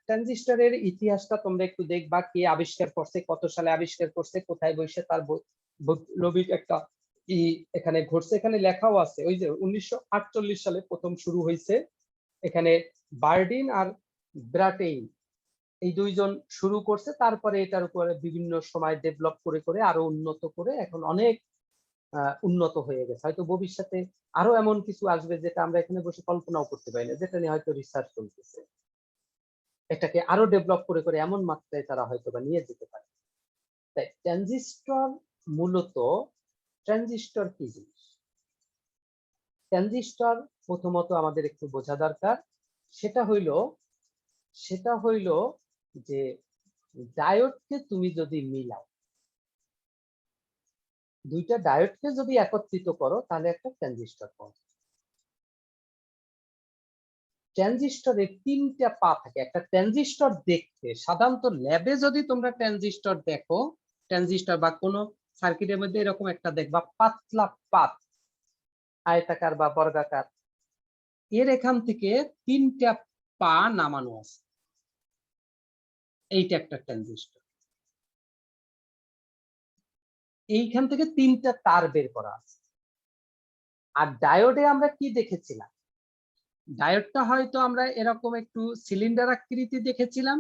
ট্রানজিস্টরের ইতিহাসটা তোমরা একটু দেখবা, কে আবিষ্কার করছে, কত সালে আবিষ্কার করছে, কোথায় বসে তার বৈপ্লবিক একটা এখানে ঘটছে, এখানে লেখাও আছে। ওই যে 1948 সালে প্রথম শুরু হয়েছে, এখানে বার্ডিন আর ব্রাটেইন এই দুইজন শুরু করছে, তারপরে এটার উপরে বিভিন্ন সময় ডেভেলপ করে করে আরো উন্নত করে এখন অনেক উন্নত হয়ে গেছে। হয়তো ভবিষ্যতে আরো এমন কিছু আসবে যেটা আমরা এখানে বসে কল্পনাও করতে পারি না, যেটা নিয়ে হয়তো রিসার্চ চলতেছে। এটাকে আরো ডেভেলপ করে করে এমন মাত্রায় তারা হয়তো বা নিয়ে যেতে পারে। তাই ট্রানজিস্টর মূলত, ট্রানজিস্টর কি জিনিস? ট্রানজিস্টর প্রথমত আমাদের একটু বোঝা দরকার, সেটা হইল যে ডায়োডকে তুমি যদি মিলাও, দুইটা ডায়োডকে যদি একত্রিত করো তাহলে একটা ট্রানজিস্টর পাবে। ট্রানজিস্টরের তিনটা পা থাকে। একটা ট্রানজিস্টর দেখতে সাধারণত ল্যাবে যদি তোমরা ট্রানজিস্টর দেখো, ট্রানজিস্টর বা কোনো সার্কিটের মধ্যে এরকম একটা দেখবা পাতলা পাত, আয়তাকার বা বর্গাকার, এর এখান থেকে তিনটা পা নামানো আছে, এইটা একটা ট্রানজিস্টর। এইখান থেকে তিনটা তার বের করা আছে। আর ডায়োডে আমরা কি দেখেছিলাম? ডায়োডটা হয়তো আমরা এরকম একটু সিলিন্ডার আকৃতি দেখেছিলাম,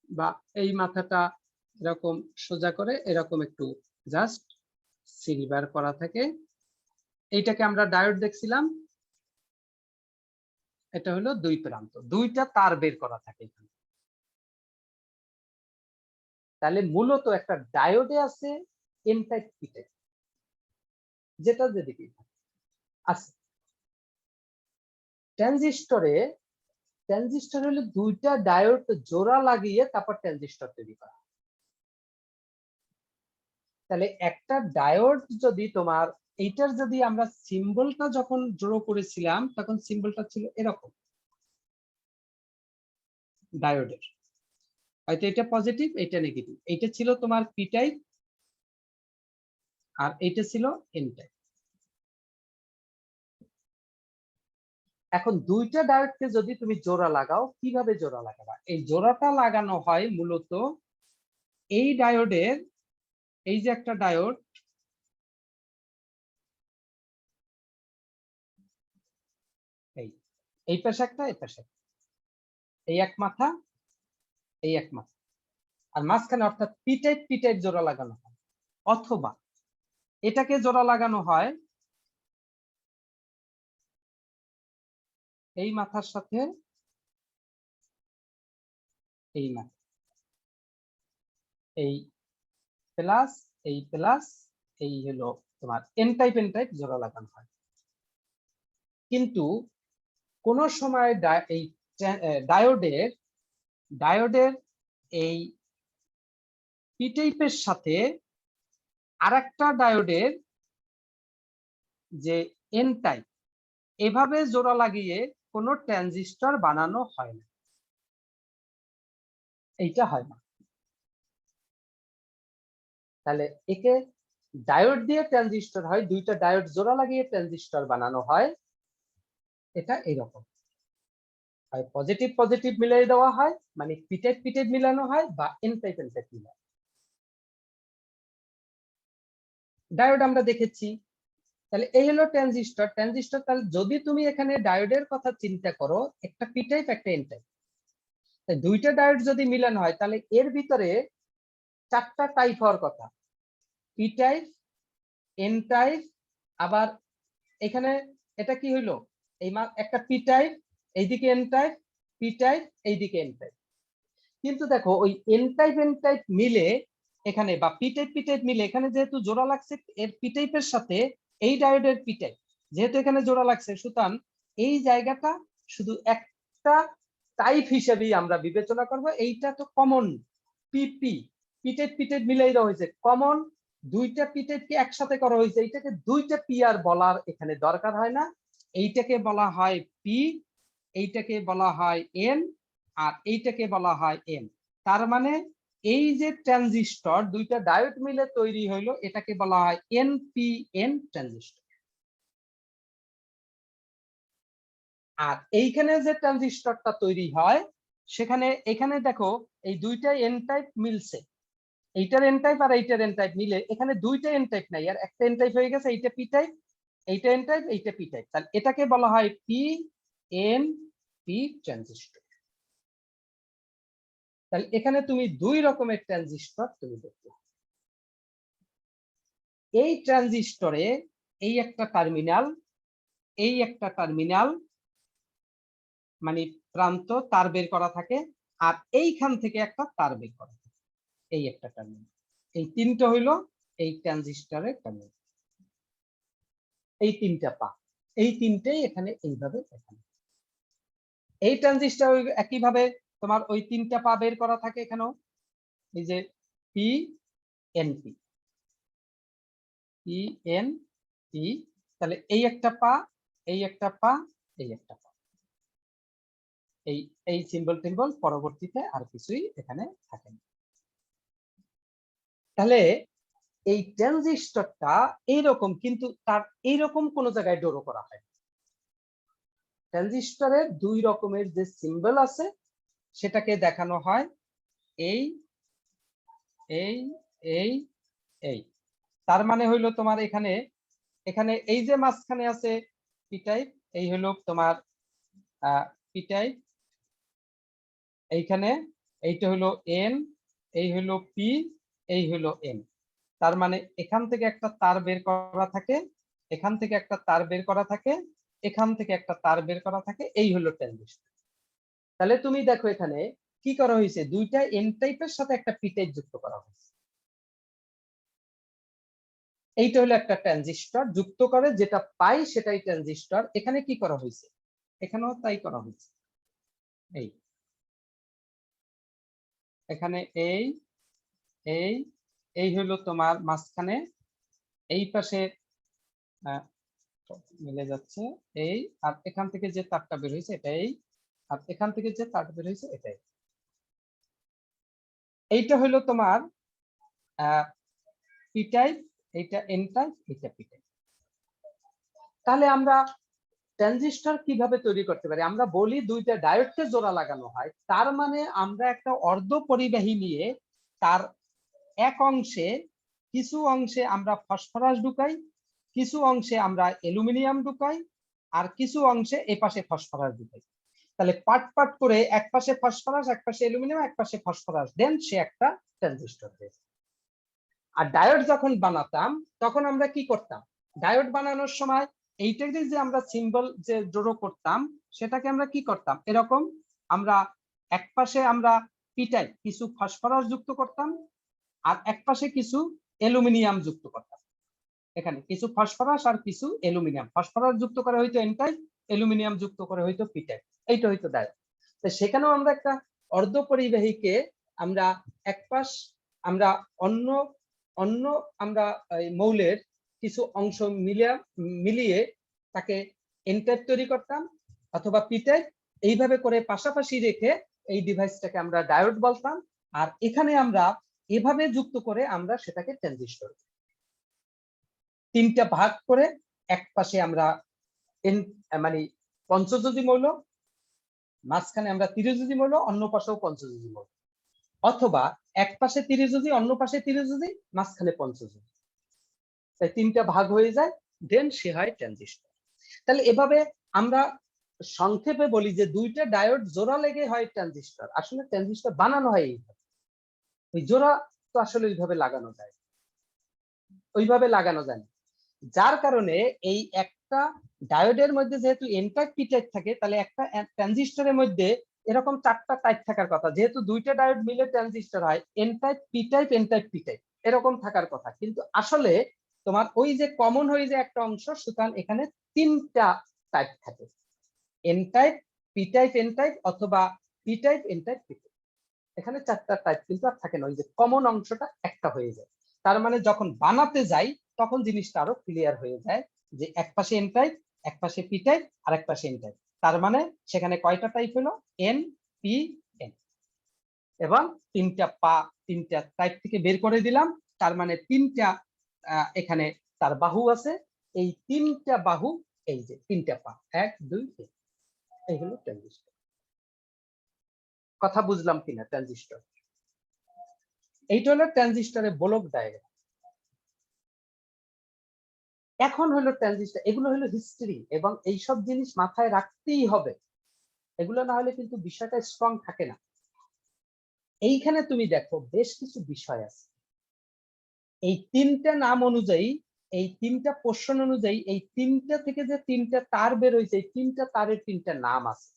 বা এই মাথাটা এরকম সোজা করে এরকম একটু জাস্ট সিলভার করা থাকে, এইটাকে আমরা ডায়োড দেখছিলাম। এটা হলো দুই প্রান্ত, দুইটা তার বের করা থাকে এখানে। তাহলে মূলত একটা ডায়োডে আছে এন টাইপ পি টাইপ, যেটা যেদিকে আছে। ট্রানজিস্টর হলো দুইটা ডায়োড জোড়া লাগিয়ে তারপর ট্রানজিস্টর তৈরি করা। তাহলে একটা ডায়োড যদি তোমার, এইটার যদি আমরা সিম্বলটা যখন জোড়ো করেছিলাম তখন সিম্বলটা ছিল এরকম ডায়োডের, হয়তো এটা পজিটিভ এটা নেগেটিভ, এটা ছিল তোমার পি টাইপ আর এটা ছিল এন টাইপ। এখন দুইটা ডায়োডকে যদি তুমি জোড়া লাগাও, কিভাবে জোড়া লাগাবা? এই জোড়াটা লাগানো হয় মূলত এই ডায়োডের, এই যে একটা ডায়োড, এই পাশে একটা, এই পাশে এই এক মাথা, এই এক মাথা, আর মাঝখানে অর্থাৎ পি টাইপ জোড়া লাগানো হয়। অথবা এটাকে জোড়া লাগানো হয় এই মাথার সাথে এই মাথা, এই প্লাস এই প্লাস, এই হলো তোমার এন টাইপ জোড়া লাগানো হয়। কিন্তু কোন সময় এই ডায়োডের এই পি টাইপের সাথে আরেকটা ডায়োডের যে এন টাইপ, এভাবে জোড়া লাগিয়ে কোনো ট্রানজিস্টর বানানো হয় না, এইটা হয় না। তাহলে একে ডায়োড দিয়ে ট্রানজিস্টর হয়, দুইটা ডায়োড জোড়া লাগিয়ে ট্রানজিস্টর বানানো হয়। এটা এইরকম হয়, পজিটিভ পজিটিভ মিলাই দেওয়া হয়, মানে পি টাইপ মিলানো হয়, বা এন টাইপ মিলানো। ডায়োড আমরা দেখেছি। তাহলে এই হলো ট্রানজিস্টর। তাহলে যদি তুমি এখানে ডায়োডের কথা চিন্তা করো, একটা পি টাইপ একটা এন টাইপ, দুইটা ডায়োড যদি মিলানো হয় তাহলে এর ভিতরে চারটা টাইপ হওয়ার কথা, পি টাইপ, এন টাইপ, আবার এখানে এটা কি হইলো, এই একটা পি টাইপ, এইদিকে এন টাইপ, পি টাইপ, এইদিকে এন টাইপ। কিন্তু দেখো ওই এন টাইপ মিলে এখানে, বা পি টাইপ মিলে এখানে যেহেতু জোড়া লাগছে এর পি টাইপের সাথে এই ডায়োডের পি টাইপ, যেহেতু এখানে জোড়া লাগছে, সুতরাং এই জায়গাটা শুধু একটা টাইপ হিসেবেই আমরা বিবেচনা করব। এইটা তো কমন পিপি, পি টাইপ মিলাই দেওয়া হয়েছে, কমন দুইটা পি টাইপকে একসাথে করা হয়েছে, এটাকে দুইটা পি আর বলার এখানে দরকার হয় না, এইটাকে বলা হয় পি, এইটাকে বলা হয় এন, আর এইটাকে বলা হয় এন। তার মানে এই যে ট্রানজিস্টর দুইটা ডায়োড মিলে তৈরি হইলো, এটাকে বলা হয় এনপিএন ট্রানজিস্টর। আর এইখানে যে ট্রানজিস্টরটা তৈরি হয় সেখানে এখানে দেখো এই দুইটা এন টাইপ মিলছে, এইটার এন টাইপ আর এইটার এন টাইপ মিলে এখানে দুইটা এন টাইপ নাই, আর একটা এন টাইপ হয়ে গেছে, এইটা পি টাইপ, এইটা এন টাইপ, এইটা পি টাইপ। তাহলে এটাকে বলা হয় পি এন পি ট্রানজিস্টর। তাহলে এখানে তুমি দুই রকমের ট্রানজিস্টর তুমি দেখতে। এই ট্রানজিস্টরে এই একটা টার্মিনাল, এই একটা টার্মিনাল মানে প্রান্ত তার বের করা থাকে, আর এইখান থেকে একটা তার বের করা থাকে, এই একটা টার্মিনাল। এই তিনটা হইলো এই ট্রানজিস্টরের টার্মিনাল, এই তিনটা পা, এই তিনটেই এখানে এইভাবে দেখানো। এই ট্রানজিস্টর একইভাবে তোমার ওই তিনটা পা বের করা থাকে এখানেও, এই যে P N P, P N P. তাহলে এই একটা পা, এই একটা পা, এই একটা পা, এই এই সিম্বল টিম্বল পরবর্তীতে আর কিছুই এখানে থাকে না। তাহলে এই ট্রানজিস্টরটা এইরকম, কিন্তু তার এইরকম কোন জায়গায় ড্র করা হয়। ট্রানজিস্টরের দুই রকমের যে সিম্বল আছে সেটাকে দেখানো হয় এই এই এই এই। তার মানে হইলো তোমার এখানে এখানে এই যে মাঝখানে আছে পি টাইপ, এই হলো তোমার পি টাইপ, এইখানে এইটা হলো এন, এই হলো পি, এই হলো এন। তার মানে এখান থেকে একটা তার বের করা থাকে, এখান থেকে একটা তার বের করা থাকে, এখান থেকে একটা তার বের করা থাকে, এই হলো ট্রানজিস্টর। তাহলে তুমি দেখো এখানে কি করা হয়েছে, দুইটা এন টাইপের সাথে একটা পি টাইপ যুক্ত করা হয়েছে। এইটা হলো একটা ট্রানজিস্টর যুক্ত করে যেটা পাই সেটাই ট্রানজিস্টর। এখানে কি করা হয়েছে, এখানেও তাই করা হয়েছে। এই এখানে এই এই এই হলো তোমার মাঝখানে, এই পাশে মিলে যাচ্ছে এই, আর এখান থেকে যে তারটা বের হয়েছে এটাই, আর এখান থেকে যে তারটা বের হয়েছে এটাই। এইটা হলো তোমার পি টাইপ, এইটা এন টাইপ, এইটা পি টাইপ। তাহলে আমরা ট্রানজিস্টর কিভাবে তৈরি করতে পারি? আমরা বলি দুইটা ডায়োডকে জোড়া লাগানো হয়, তার মানে আমরা একটা অর্ধ পরিবাহী নিয়ে তার এক অংশে কিছু অংশে আমরা ফসফরাস ঢুকাই, কিছু অংশে আমরা অ্যালুমিনিয়াম ঢুকাই, আর কিছু অংশে এপাশে ফসফরাস ঢুকাই। তাহলে পার্ট পার্ট করে এক পাশে ফসফরাস, এক পাশে অ্যালুমিনিয়াম, এক পাশে ফসফরাস, দেন সে একটা ট্রানজিস্টর হয়েছে। আর ডায়োড যখন বানাতাম তখন আমরা কি করতাম, ডায়োড বানানোর সময় এইটাকে যে আমরা সিম্বল যে ড্র করতাম সেটাকে আমরা কি করতাম, এরকম আমরা এক পাশে আমরা পি টাইপ কিছু ফসফরাস যুক্ত করতাম, আর এক পাশে কিছু অ্যালুমিনিয়াম যুক্ত করতাম। এখানে কিছু ফসফরাস আর কিছু অ্যালুমিনিয়াম, ফসফরাস যুক্ত করে হয়তো এন টাইপ, অ্যালুমিনিয়াম যুক্ত করে হয়তো পি টাইপ, এইটা হয়তো ডায়োড। তো সেখানেও আমরা একটা অর্ধ পরিবাহীকে আমরা এক পাশ আমরা অন্য অন্য আমরা মৌলের কিছু অংশ মিলিয়ে তাকে এন টাইপ তৈরি করতাম অথবা পি টাইপ, এইভাবে করে পাশাপাশি রেখে এই ডিভাইসটাকে আমরা ডায়োড বলতাম। আর এখানে আমরা এভাবে যুক্ত করে আমরা সেটাকে ট্রানজিস্টর, তিনটা ভাগ করে এক পাশে আমরা মানে পঞ্চযোজী মৌল, মাঝখানে আমরা ত্রিযোজী মৌল, অন্য পাশেও পঞ্চযোজী মৌল, অথবা এক পাশে ত্রিযোজী, অন্য পাশে ত্রিযোজী, মাঝখানে পঞ্চযোজী। তাই তিনটা ভাগ হয়ে যায়, দেন সে হয় ট্রানজিস্টর। তাহলে এভাবে আমরা সংক্ষেপে বলি যে দুইটা ডায়োড জোড়া লেগে হয় ট্রানজিস্টর। আসলে ট্রানজিস্টর বানানো হয় এইভাবে, ওই জোড়া তো আসলে ওইভাবে লাগানো যায়, ওইভাবে লাগানো যায় না। যার কারণে এই একটা ডায়োডের মধ্যে যেহেতু এন টাইপ পি টাইপ থাকে, তাহলে একটা ট্রানজিস্টরের মধ্যে এরকম চারটা টাইপ থাকার কথা, যেহেতু দুইটা ডায়োড মিলে ট্রানজিস্টর হয়, N type P type N type P type এরকম থাকার কথা। কিন্তু আসলে তোমার ওই যে কমন হয়ে যায় একটা অংশ, সুতরাং এখানে তিনটা টাইপ থাকে, N type P type N type অথবা P type N type P type. এখানে চারটা টাইপ কিন্তু আর থাকে না, ওই যে কমন অংশটা একটা হয়ে যায়। তার মানে যখন বানাতে যাই তখন জিনিসটা আরো ক্লিয়ার হয়ে যায় যে এক পাশে এন টাইপ এক পাশে পি টাইপ আর এক পাশে এন টাইপ, তার মানে সেখানে কয়টা টাইপ হলো? এন পি এন, এবং তিনটা টাইপ থেকে বের করে দিলাম, তার মানে তিনটা এখানে তার বাহু আছে, এই তিনটা বাহু, এই যে তিনটা পা, 1 2 3, এই হলো ট্রানজিস্টর। কথা বুঝলাম কিনা? ট্রানজিস্টর, এইটা হলো ট্রানজিস্টরের বলক ডায়াগ্রাম। এখন হলো ট্রানজিস্টর, এগুলো হলো হিস্ট্রি, এবং এইসব জিনিস মাথায় রাখতেই হবে, এগুলো না হলে কিন্তু বিষয়টা স্ট্রং থাকে না। এইখানে তুমি দেখো বেশ কিছু বিষয় আছে, এই তিনটা নাম অনুযায়ী, এই তিনটা পোর্শন অনুযায়ী, এই তিনটা থেকে যে তিনটা তার বের হয়েছে, এই তিনটা তারের তিনটা নাম আছে।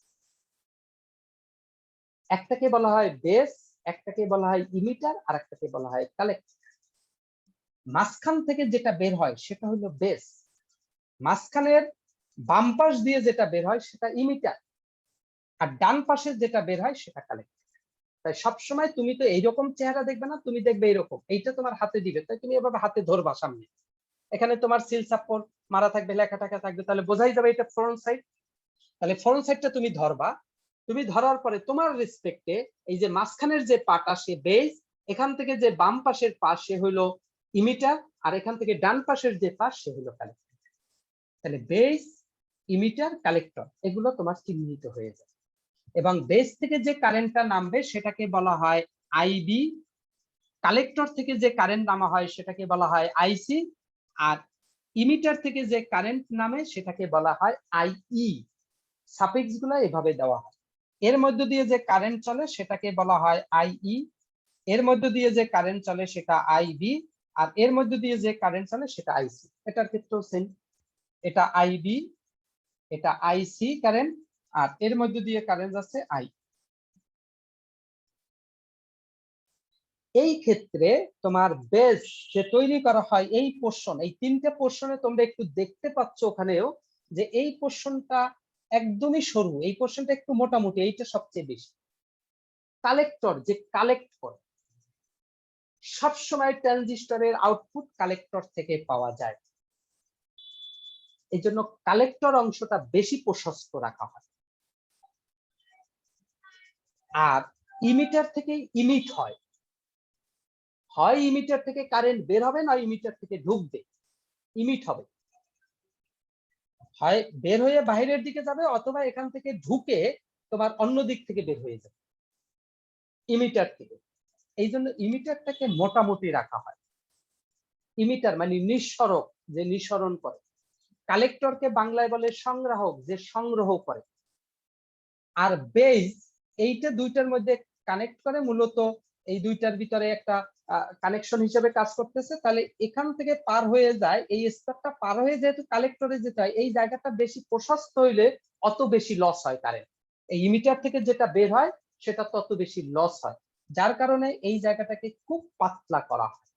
একটাকে বলা হয় বেস, একটাকে বলা হয় ইমিটার, আর একটাকে বলা হয় কালেক্টর। মাঝখান থেকে যেটা বের হয় সেটা হলো বেস, মাঝখানের বাম পাশ দিয়ে যেটা বের হয় সেটা ইমিটার, আর ডান পাশে যেটা বের হয় সেটা কালেক্টর। তাই সবসময় তুমি তো এইরকম চেহারা দেখবে না, তুমি দেখবে এইরকম, এইটা তোমার হাতে দিবে, তাই তুমি এভাবে হাতে ধরবা সামনে, এখানে তোমার সিল সাপোর্ট মারা থাকবে, লেখা টাকা থাকবে, তাহলে বোঝাই যাবে এটা ফ্রন্ট সাইড। তাহলে ফ্রন্ট সাইডটা তুমি ধরবা, তুমি ধরার পরে তোমার রেসপেক্টে এই যে মাঝখানের যে পাটা সে বেস, এখান থেকে যে বাম পাশের পাশ সে হলো ইমিটার, আর এখান থেকে ডান পাশের যে পাশ সে হলো কালেক্টর। তাহলে বেস, ইমিটার, কালেক্টর এগুলো তোমার চিহ্নিত হয়ে যায়, এবং বেস থেকে যে কারেন্টটা নামবে সেটাকে বলা হয় আইবি, কালেক্টর থেকে যে কারেন্ট নামা হয় সেটাকে বলা হয় আইসি, আর ইমিটার থেকে যে কারেন্ট নামে সেটাকে বলা হয় আইই। সাফিক্স গুলো এভাবে দেওয়া হয়। এর মধ্য দিয়ে যে কারেন্ট চলে সেটাকে বলা হয় আইই, এর মধ্য দিয়ে যে কারেন্ট চলে সেটা আইবি, আর এর মধ্য দিয়ে যে কারেন্ট চলে সেটা আইসি। এটার ক্ষেত্রেও সেম, এটা আইবি, এটা আইসি কারেন্ট, আর এর মধ্য দিয়ে কারেন্ট যাচ্ছে আই। এই ক্ষেত্রে তোমার বেস যে তৈরি করা হয়, এই পোর্শন, এই তিনটে পোর্শনে তোমরা একটু দেখতে পাচ্ছ ওখানেও যে এই পোর্শনটা একদমই সরু, এই পোর্শনটা একটু মোটামুটি, এইটা সবচেয়ে বেশি। কালেক্টর যে কালেক্ট করে, সবসময় ট্রানজিস্টরের আউটপুট কালেক্টর থেকে পাওয়া যায়, এই জন্য কালেক্টর অংশটা বেশি প্রশস্ত রাখা হয়। আর ইমিটার থেকে ইমিট হয়, হয় ইমিটার থেকে কারেন্ট বের হবে, না ইমিটার থেকে ঢুকবে, ইমিট হবে, হয় বের হয়ে বাইরের দিকে যাবে, অথবা এখান থেকে ঢুকে তোমার অন্য দিক থেকে বের হয়ে যাবে ইমিটার থেকে। এই জন্য ইমিটারটাকে মোটামুটি রাখা হয়। ইমিটার মানে নিঃসরক, যে নিঃসরণ করে। কালেক্টরকে বাংলায় বলে সংগ্রাহক, যে সংগ্রহ করে। আর বেজ এইটা দুইটার মধ্যে কানেক্ট করে, মূলত এই দুইটার ভিতরে একটা কানেকশন হিসেবে কাজ করতেছে। তাহলে এখান থেকে পার হয়ে যায়, এই স্তরটা পার হয়ে যেহেতু কালেক্টরে যেতে হয়, এই জায়গাটা বেশি প্রশস্ত হইলে অত বেশি লস হয় কারেন্ট, এই ইমিটার থেকে যেটা বের হয় সেটা তত বেশি লস হয়, যার কারণে এই জায়গাটাকে খুব পাতলা করা হয়।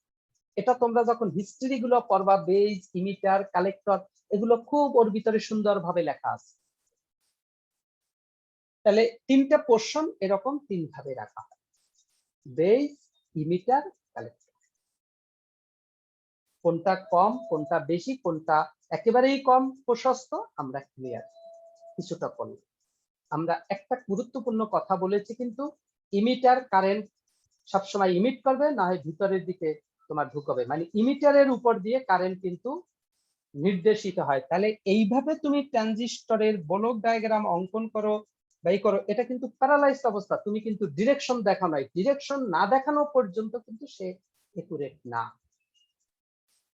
এটা তোমরা যখন হিস্ট্রি গুলো পড়বা, বেজ, ইমিটার, কালেক্টর, এগুলো খুব ওর ভিতরে সুন্দরভাবে লেখা আছে। তাহলে তিনটা পোর্শন এরকম তিন ভাবে রাখা হয়, বেস, ইমিটার, কালেক্টর। কোনটা কম, কোনটা বেশি, কোনটা একেবারেই কম প্রশস্ত আমরা ক্লিয়ার কিছুটা করলাম। আমরা একটা গুরুত্বপূর্ণ কথা বলেছি, কিন্তু ইমিটার কারেন্ট সবসময় ইমিট করবে, না হয় ভিতরের দিকে তোমার ঢুকবে, মানে ইমিটারের উপর দিয়ে কারেন্ট কিন্তু নির্দেশিত হয়। তাহলে এইভাবে তুমি ট্রানজিস্টরের বলক ডায়াগ্রাম অঙ্কন করো, বাই করো, এটা কিন্তু প্যারালাইজড অবস্থা, তুমি কিন্তু ডিরেকশন দেখানো, ডিরেকশন না দেখানো পর্যন্ত কিন্তু সে একুরেট না।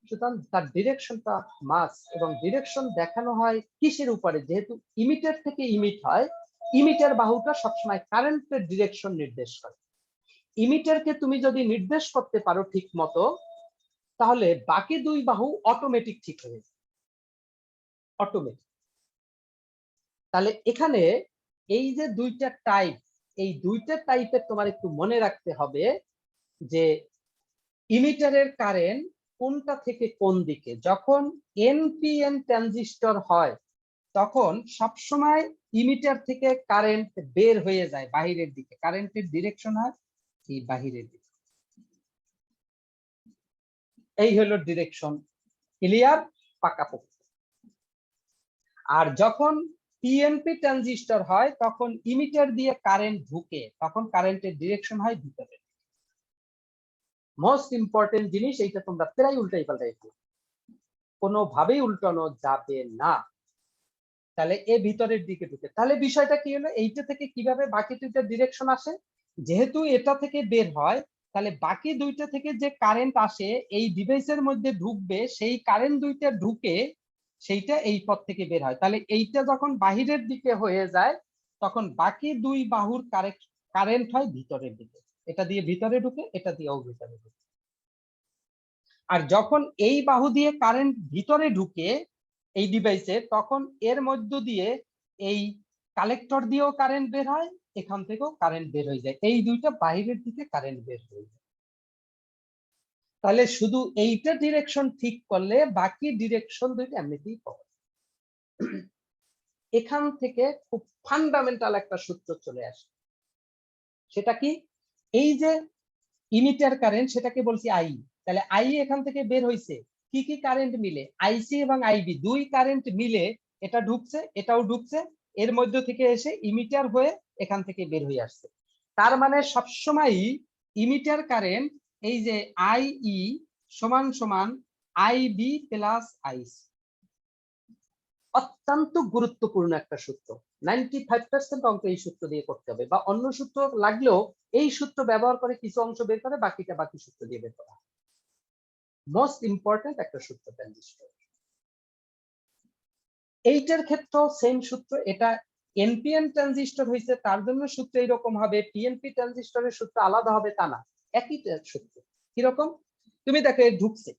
সুতরাং তার ডিরেকশনটা মাস, এবং ডিরেকশন দেখানো হয় কিসের উপরে? যেহেতু ইমিটার থেকে ইমিট হয়, ইমিটার বাহুটা সবসময় কারেন্টের ডিরেকশন নির্দেশ করে। ইমিটারকে তুমি যদি নির্দেশ করতে পারো ঠিক মতো, তাহলে বাকি দুই বাহু অটোমেটিক ঠিক হয়ে যায়, অটোমেটিক। তাহলে এখানে এই যে দুইটা টাইপ, এই দুইটা টাইপের তোমার একটু মনে রাখতে হবে যে ইমিটারের কারেন্ট কোনটা থেকে কোন দিকে। যখন এনপিএন ট্রানজিস্টর হয় তখন সবসময় ইমিটার থেকে কারেন্ট বের হয়ে যায় বাহিরের দিকে, কারেন্টের ডিরেকশন হয় এই বাহিরের দিকে। এই হলো ডিরেকশন, ক্লিয়ার, পাকাপোক্ত। আর যখন পিএনপি ট্রানজিস্টর হয় তখন ইমিটার দিয়ে কারেন্ট ঢুকে, তখন কারেন্টের ডিরেকশন হয় ভিতরে। মোস্ট ইম্পর্টেন্ট জিনিস এইটা, তোমরা প্রায় উল্টাই পাল্টাই ফেলো, কোনোভাবেই উল্টানো যাবে না। তাহলে এ ভিতরের দিকে ঢুকে, তাহলে বিষয়টা কি হলো, এইটা থেকে কিভাবে বাকি দুইটা ডিরেকশন আসে? যেহেতু এটা থেকে বের হয়, তাহলে বাকি দুইটা থেকে যে কারেন্ট আসে এই ডিভাইসের মধ্যে ঢুকবে, সেই কারেন্ট দুইটা ঢুকে সেইটা এই পথ থেকে বের হয়। তাহলে এইটা যখন বাহিরের দিকে হয়ে যায় তখন বাকি দুই বাহুর কারেন্ট হয় ভিতরের দিকে, এটা দিয়ে ভিতরে ঢুকে, এটা দিয়েও ভিতরে ঢুকে। আর যখন এই বাহু দিয়ে কারেন্ট ভিতরে ঢুকে এই ডিভাইসে, তখন এর মধ্য দিয়ে এই কালেক্টর দিয়েও কারেন্ট বের হয়, এখান থেকেও কারেন্ট বের হয়ে যায়, এই দুইটা বাইরের দিকে কারেন্ট বের হয়ে যায়। তাহলে শুধু এইটা ডিরেকশন ঠিক করলে বাকি ডিরেকশন দুইটা এমনিতেই পাওয়া যায়। এখান থেকে খুব ফান্ডামেন্টাল একটা সূত্র চলে আসে, সেটা কি? এই যে ইমিটার কারেন্ট, সেটাকে বলছি আই। তাহলে আই এখান থেকে বের হইছে, কি কি কারেন্ট মিলে? আইসি এবং আইবি দুই কারেন্ট মিলে এটা ঢুকছে, এটাও ঢুকছে, এর মধ্য থেকে এসে ইমিটার হয়ে এখান থেকে বের হয়ে আসছে। তার মানে সবসময় ইমিটার কারেন্ট এই যে আইই সমান সমান আইবি প্লাস আইসি। অত্যন্ত গুরুত্বপূর্ণ একটা সূত্র, 95% অঙ্ক এই সূত্র দিয়ে করতে হবে, বা অন্য সূত্র লাগলেও এই সূত্র ব্যবহার করে কিছু অংশ বের করে বাকিটা বাকি সূত্র দিয়ে বের করা। মোস্ট ইম্পর্টেন্ট একটা সূত্র ট্রানজিস্টর। এইটার ক্ষেত্রেও সেম সূত্র, এটা এনপিএন ট্রানজিস্টর হয়েছে তার জন্য সূত্র এইরকম হবে, পিএনপি ট্রানজিস্টরের সূত্র আলাদা হবে তা না, একই সূত্র। কিরকম? তুমি দেখো এর ঢুকছে,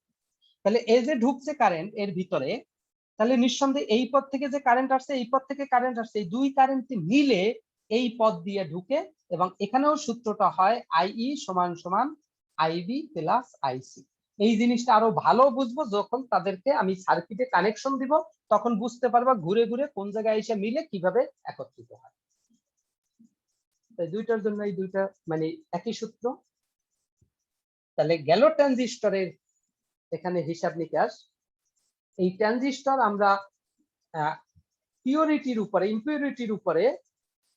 তাহলে এই যে ঢুকছে কারেন্ট এর ভিতরে, তাহলে নিঃসন্দেহে এই পথ থেকে যে কারেন্ট আসছে, এই পথ থেকে কারেন্ট আসছে, এই দুই কারেন্ট মিলে এই পথ দিয়ে ঢুকে, এবং এখানেও সূত্রটা হয় আইই সমান সমান আইবি প্লাস আইসি। এই জিনিসটা আরো ভালো বুঝবো যখন তাদেরকে আমি সার্কিটে কানেকশন দিব, তখন বুঝতে পারবা ঘুরে ঘুরে কোন জায়গায় এসে মিলে কিভাবে একত্রিত হয়। তাই দুইটার জন্য এই দুইটা মানে একই সূত্র। তাহলে গেল ট্রানজিস্টরের এখানে হিসাব নিকাশ। এই ট্রানজিস্টর আমরা পিউরিটির উপরে, ইম্পিউরিটির উপরে,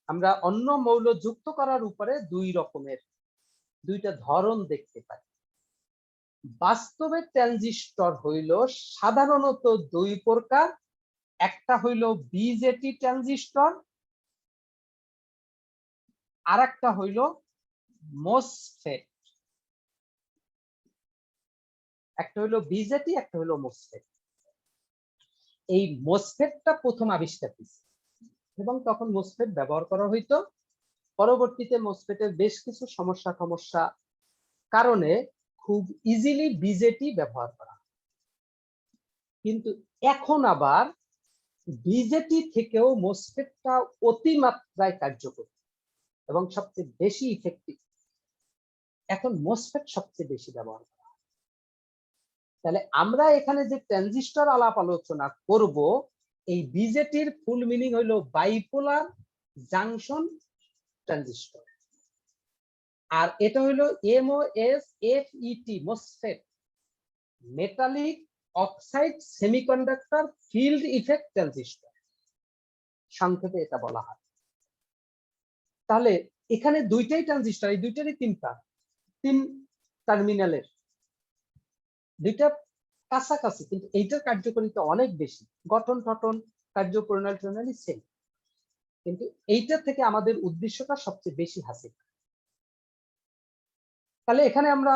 আমরা অন্য মৌল যুক্ত করার উপরে দুই রকমের দুইটা ধরন দেখতে পাই। বাস্তবে ট্রানজিস্টর হইল সাধারণত দুই প্রকার, একটা হইল বিজেটি ট্রানজিস্টর, আর একটা হইল মোসফেট। একটা হইল বিজেটি, একটা হইল মোসফেট। এই মোসফেটটা প্রথম আবিষ্কার হয়েছে এবং তখন মোসফেট ব্যবহার করা হইতো। পরবর্তীতে মোসফেটের বেশ কিছু সমস্যা কারণে খুব ইজিলি বিজেটি ব্যবহার করা, কিন্তু এখন আবার বিজেটি থেকেও মোসফেটটা অতিমাত্রায় কার্যকরী এবং সবচেয়ে বেশি ইফেক্টিভ। এখন মোসফেট সবচেয়ে বেশি ব্যবহার করা হয়। তাহলে আমরা এখানে যে ট্রানজিস্টর আলাপ আলোচনা করব, এই বিজেটির ফুল মিনিং হইল বাইপোলার জাংশন ট্রানজিস্টর, আর এটা হইল MOSFET MOSFET, metallic oxide semiconductor field effect transistor, সংক্ষেপে এটা বলা হয়। তাহলে এখানে দুইটাই ট্রানজিস্টর, এই দুইটারই তিন টার্মিনালের, দুইটা কাছাকাছি, কিন্তু এইটার কার্যকারিতা অনেক বেশি, গঠন কার্যপ্রণালী সেম, কিন্তু এইটা থেকে আমাদের উদ্দেশ্যটা সবচেয়ে বেশি হাসিল। তাহলে এখানে আমরা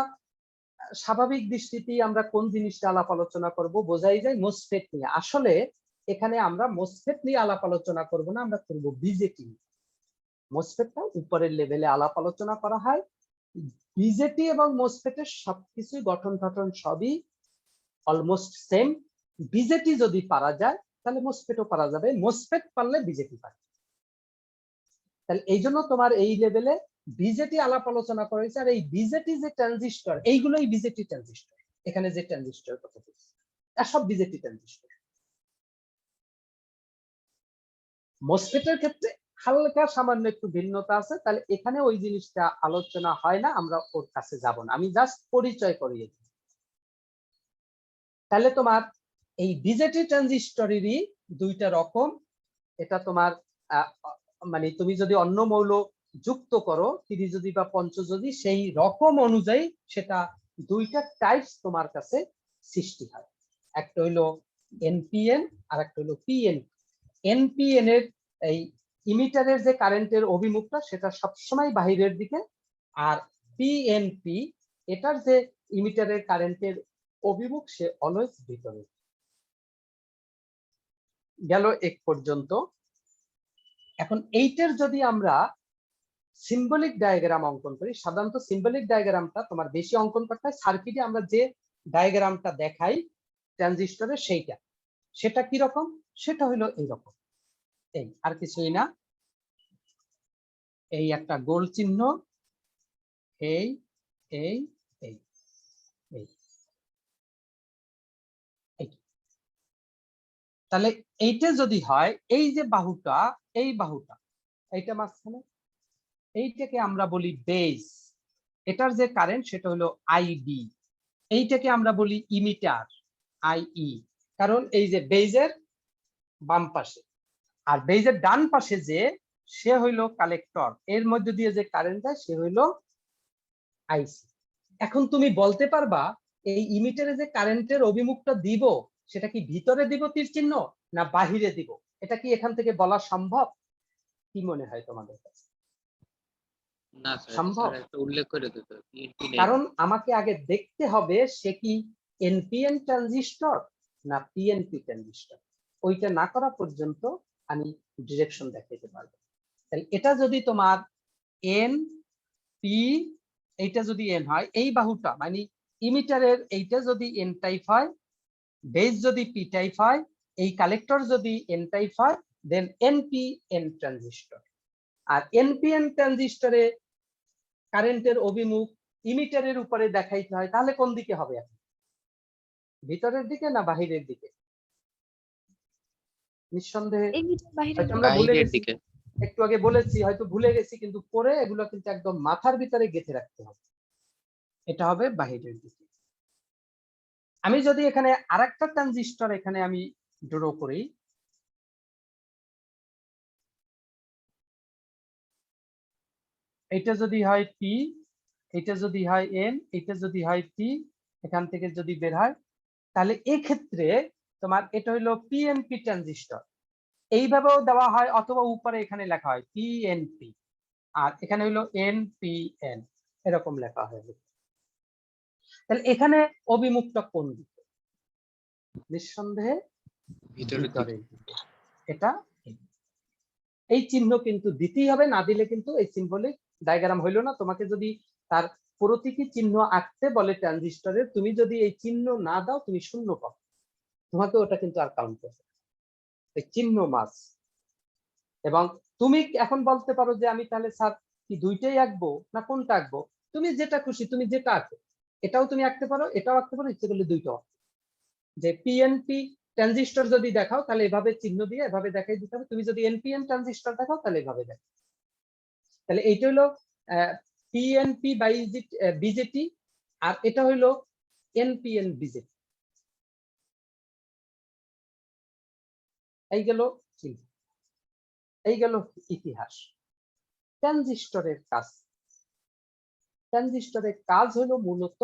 স্বাভাবিক দৃষ্টিতেই আমরা কোন জিনিসটা আলাপ আলোচনা করব বোঝাই যায় মোসফেট নিয়ে। আসলে এখানে আমরা মোসফেট নিয়ে আলাপ আলোচনা করব না, আমরা করব বিজেটি। মোসফেটটা উপরের লেভেলে আলাপ আলোচনা করা হয়, বিজেটি এবং মোসফেটের সবকিছু গঠন সবই অলমোস্ট সেম। বিজেটি যদি পারা যায় তাহলে মোসফেটও পারা যাবে, মোসফেট পারলে বিজেটি পারে। তাহলে এই জন্য তোমার এই লেভেলে বিজেটি আলাপ আলোচনা করা হয়েছে, আর এই বিজেটি যে ট্রানজিস্টর, এইগুলোই বিজেটি ট্রানজিস্টর। এখানে যে ট্রানজিস্টর কথা বলছি আর সব বিজেটি ট্রানজিস্টর। মোসফেটের ক্ষেত্রে হালকা সামান্য একটু ভিন্নতা আছে, তাহলে এখানে ওই জিনিসটা আলোচনা হয় না, আমরা ওর কাছে যাব না, আমি জাস্ট পরিচয় করিয়ে দিই। তাহলে তোমার এই বিজেটি ট্রানজিস্টরেরই দুইটা রকম। এটা তোমার মানে তুমি যদি অন্য মৌল যুক্ত করো 30 যদি বা 50 যদি, সেই রকম অনুযায়ী সেটা দুইটা টাইপস তোমার কাছে সৃষ্টি হয়। একটা হইলো এনপিএন আর একটা হইলো পিএন। এনপিএন এর এই ইমিটারের যে কারেন্টের অভিমুখটা সেটা সবসময় বাহিরের দিকে, আর পিএনপি এটার যে ইমিটারের কারেন্টের অভিমুখ সে অলওয়েজ ভিতরে। গেল এক পর্যন্ত। এখন এইটার যদি আমরা সিম্বলিক ডায়াগ্রাম অঙ্কন করি, সাধারণত সিম্বলিক ডায়াগ্রামটা তোমার বেশি অঙ্কন করতে হয়। সার্কিটে আমরা যে ডায়াগ্রামটা দেখাই ট্রানজিস্টরের সেটা কি রকম, সেটা হলো এইরকম। এই আর কিছুই না, এই একটা গোল চিহ্ন, এই এই এই এই, তাহলে এইটা যদি হয়, এই যে বাহুটা, এই বাহুটা, এইটা মাঝখানে, এইটাকে আমরা বলি বেজ। এটার যে কারেন্ট সেটা হলো আইবি। এইটাকে আমরা বলি ইমিটার, আইই। কারণ এই যে বেজের বাম পাশে আর বেজের ডান পাশে যে সে হইলো কালেক্টর, এর মধ্যে দিয়ে যে কারেন্ট যায় সে হইলো আইসি। এখন তুমি বলতে পারবা এই ইমিটারে যে কারেন্টের অভিমুখটা দিব সেটা কি ভিতরে দিব তীর চিহ্ন না বাহিরে দিব? এটা কি এখান থেকে বলা সম্ভব? কি মনে হয় তোমাদের কাছে? না স্যার, সম্ভব? একটা উল্লেখ করে দিতে কারণ আমাকে আগে দেখতে হবে সে কি এনপিএন ট্রানজিস্টর না পিএনপি ট্রানজিস্টর। ওইটা না করা পর্যন্ত আমি ডিরেকশন দেখাতে পারবো। তাহলে এটা যদি তোমার এন পি, এইটা যদি এন হয়, এই বাহুটা মানে ইমিটারের এইটা যদি এন টাইপ হয়, বেস যদি পি টাইপ হয়, এই কালেক্টর যদি এন টাইপ হয়, দেন এনপিএন ট্রানজিস্টর। আর এনপিএন ট্রানজিস্টরে কারেন্টের অভিমুখ ইমিটারের উপরে দেখাইতে হয়, তাহলে কোন দিকে হবে এখন? ভিতরের দিকে না বাহিরের দিকে? নিঃসন্দেহে হয়তো আমরা ভুলে গেছি, একটু আগে বলেছি হয়তো ভুলে গেছি, কিন্তু পরে এগুলো কিন্তু একদম মাথার ভিতরে গেঁথে রাখতে হবে। এটা হবে বাহিরের দিকে। আমি যদি এখানে আরেকটা ট্রানজিস্টর এখানে আমি ড্র করি, এটা যদি হয় পি, এটা যদি হয় এন, এটা যদি হয় পি, এখান থেকে যদি বের হয়, তাহলে এক্ষেত্রে তোমার এটা হলো পিএনপি ট্রানজিস্টর। এইভাবেও দেওয়া হয়, অথবা উপরে এখানে লেখা হয় পিএনপি আর এখানে হলো এনপিএন, এরকম লেখা হয়। তাহলে এখানে অভিমুখটা কোন দিকে? নিঃসন্দেহে ভিতরের দিকে। এটা এই চিহ্ন কিন্তু দিতেই হবে, না দিলে কিন্তু এই সিম্বলিক ডায়াগ্রাম হইলো না। তোমাকে যদি তার প্রতীকী চিহ্ন আঁকতে বলে ট্রানজিস্টরের, তুমি যদি এই চিহ্ন না দাও তুমি শূন্য পাও, তোমাকে ওটা কিন্তু আর কাউন্ট করবে। এই চিহ্ন মাস। এবং তুমি এখন বলতে পারো যে আমি তাহলে স্যার কি দুইটাই আঁকবো না কোনটা আঁকবো? তুমি যেটা খুশি, তুমি যেটা আঁকো এটাও তুমি আঁকতে পারো, এটাও আঁকতে পারো, ইচ্ছে করলে দুইটাও। যে পিএনপি ট্রানজিস্টর যদি দেখাও তাহলে এভাবে চিহ্ন দিয়ে এভাবে দেখাই দিতে হবে, তুমি যদি এনপিএন ট্রানজিস্টর দেখাও তাহলে এভাবে দেখো। তাহলে এইটা হলো পিএনপি বাই বিজেটি, আর এটা হইলো এনপিএন বিজেটি। এই গেল চিহ্ন, এই গেল ইতিহাস। ট্রানজিস্টরের কাজ, ট্রানজিস্টরের কাজ হলো মূলত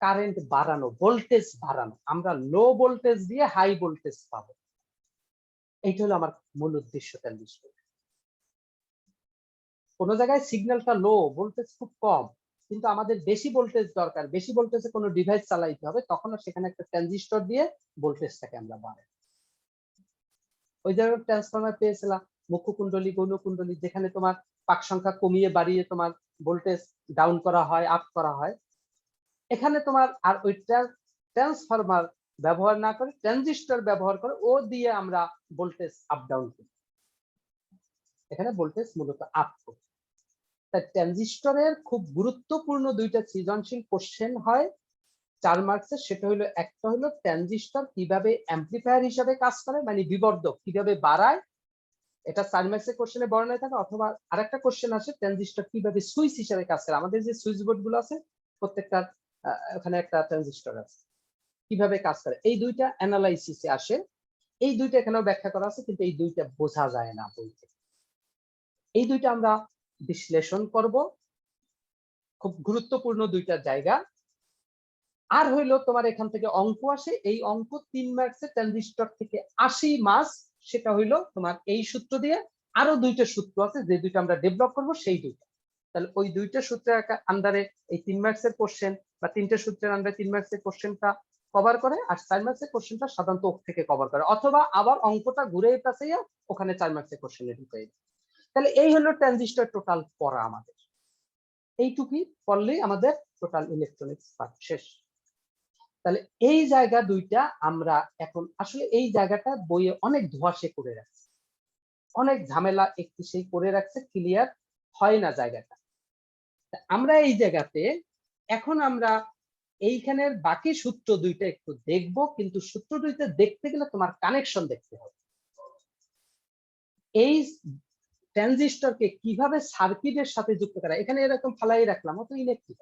কারেন্ট বাড়ানো, ভোল্টেজ বাড়ানো। আমরা লো ভোল্টেজ দিয়ে হাই ভোল্টেজ পাবো, এইটা হলো আমার মূল উদ্দেশ্য ট্রানজিস্টর। কোন জায়গায় সিগন্যালটা লো, ভোল্টেজ খুব কম, কিন্তু আমাদের বেশি ভোল্টেজ দরকার, বেশি ভোল্টেজে কোনো ডিভাইস চালাইতে হবে, তখন সেখানে একটা ট্রানজিস্টর দিয়ে ভোল্টেজটাকে আমরা বাড়াই। ওই জায়গায় ট্রান্সফরমার পেয়েছিলাম মুখ্য কুণ্ডলী, গৌণ কুণ্ডলী, যেখানে তোমার পাক সংখ্যা কমিয়ে বাড়িয়ে তোমার ভোল্টেজ ডাউন করা হয়, আপ করা হয়। এখানে তোমার আর ওই ট্রান্সফরমার ব্যবহার না করে ট্রানজিস্টর ব্যবহার করে, ও দিয়ে আমরা ভোল্টেজ আপ ডাউন করি। এখানে ভোল্টেজ মূলত আপ করি। তাই ট্রানজিস্টরের খুব গুরুত্বপূর্ণ দুইটা সৃজনশীল কোশ্চেন হয় 4 মার্কসের। সেটা হলো একটা হলো ট্রানজিস্টর কিভাবে অ্যাম্পলিফায়ার হিসাবে কাজ করে, মানে বিবর্ধক কিভাবে বাড়ায়, এটা 4 মার্কসের কোশ্চেনে বর্ণনা থাকে। অথবা আরেকটা কোশ্চেন আসে ট্রানজিস্টর কিভাবে সুইচ হিসাবে কাজ করে। আমাদের যে সুইচ বোর্ড গুলো আছে প্রত্যেকটা ওখানে একটা ট্রানজিস্টর আছে, কিভাবে কাজ করে, এই দুইটা অ্যানালাইসিসে আসে। এই দুইটা এখানেও ব্যাখ্যা করা আছে, কিন্তু এই দুইটা বোঝা যায় না বইতে। এই দুইটা আমরা বিশ্লেষণ করব, খুব গুরুত্বপূর্ণ দুইটা জায়গা। আর হইলো তোমার এখান থেকে অঙ্ক আসে, এই অঙ্ক 3 মার্কসের ট্রানজিস্টর থেকে 80 মার্কস, সেটা হইলো তোমার এই সূত্র দিয়ে। আরো দুইটা সূত্র আছে যে দুইটা আমরা ডেভেলপ করব, সেই দুইটা। তাহলে ওই দুইটা সূত্রের আন্ডারে এই 3 মার্কসের কোশ্চেন বা তিনটা সূত্রের আন্ডারে 3 মার্কসের কোশ্চেনটা কভার করে, আর 4 মার্কসের কোশ্চেনটা সাধারণত ওর থেকে কভার করে, অথবা আবার অঙ্কটা ঘুরে পাশে ওখানে 4 মার্কসের কোশ্চেনে ঢুকে যায়। তাহলে এই হলো ট্রানজিস্টর টোটাল পড়া আমাদের। এইটুকুই পড়লেই আমাদের টোটাল ইলেকট্রনিক্স পার্ট শেষ। তাহলে এই জায়গা দুইটা আমরা এখন আসলে এই জায়গাটা বইয়ে অনেক ধোঁয়াশে করে রাখছে, অনেক ঝামেলা একটু সেই করে রাখছে, ক্লিয়ার হয় না জায়গাটা। আমরা এই জায়গাতে এখন আমরা এইখানের বাকি সূত্র দুইটা একটু দেখব, কিন্তু সূত্র দুইটা দেখতে গেলে তোমার কানেকশন দেখতে হবে। এই ট্রানজিস্টরকে কিভাবে সার্কিটের সাথে যুক্ত করা, এখানে এরকম ফালাই রাখলাম, ও তো ইলেকট্রিক।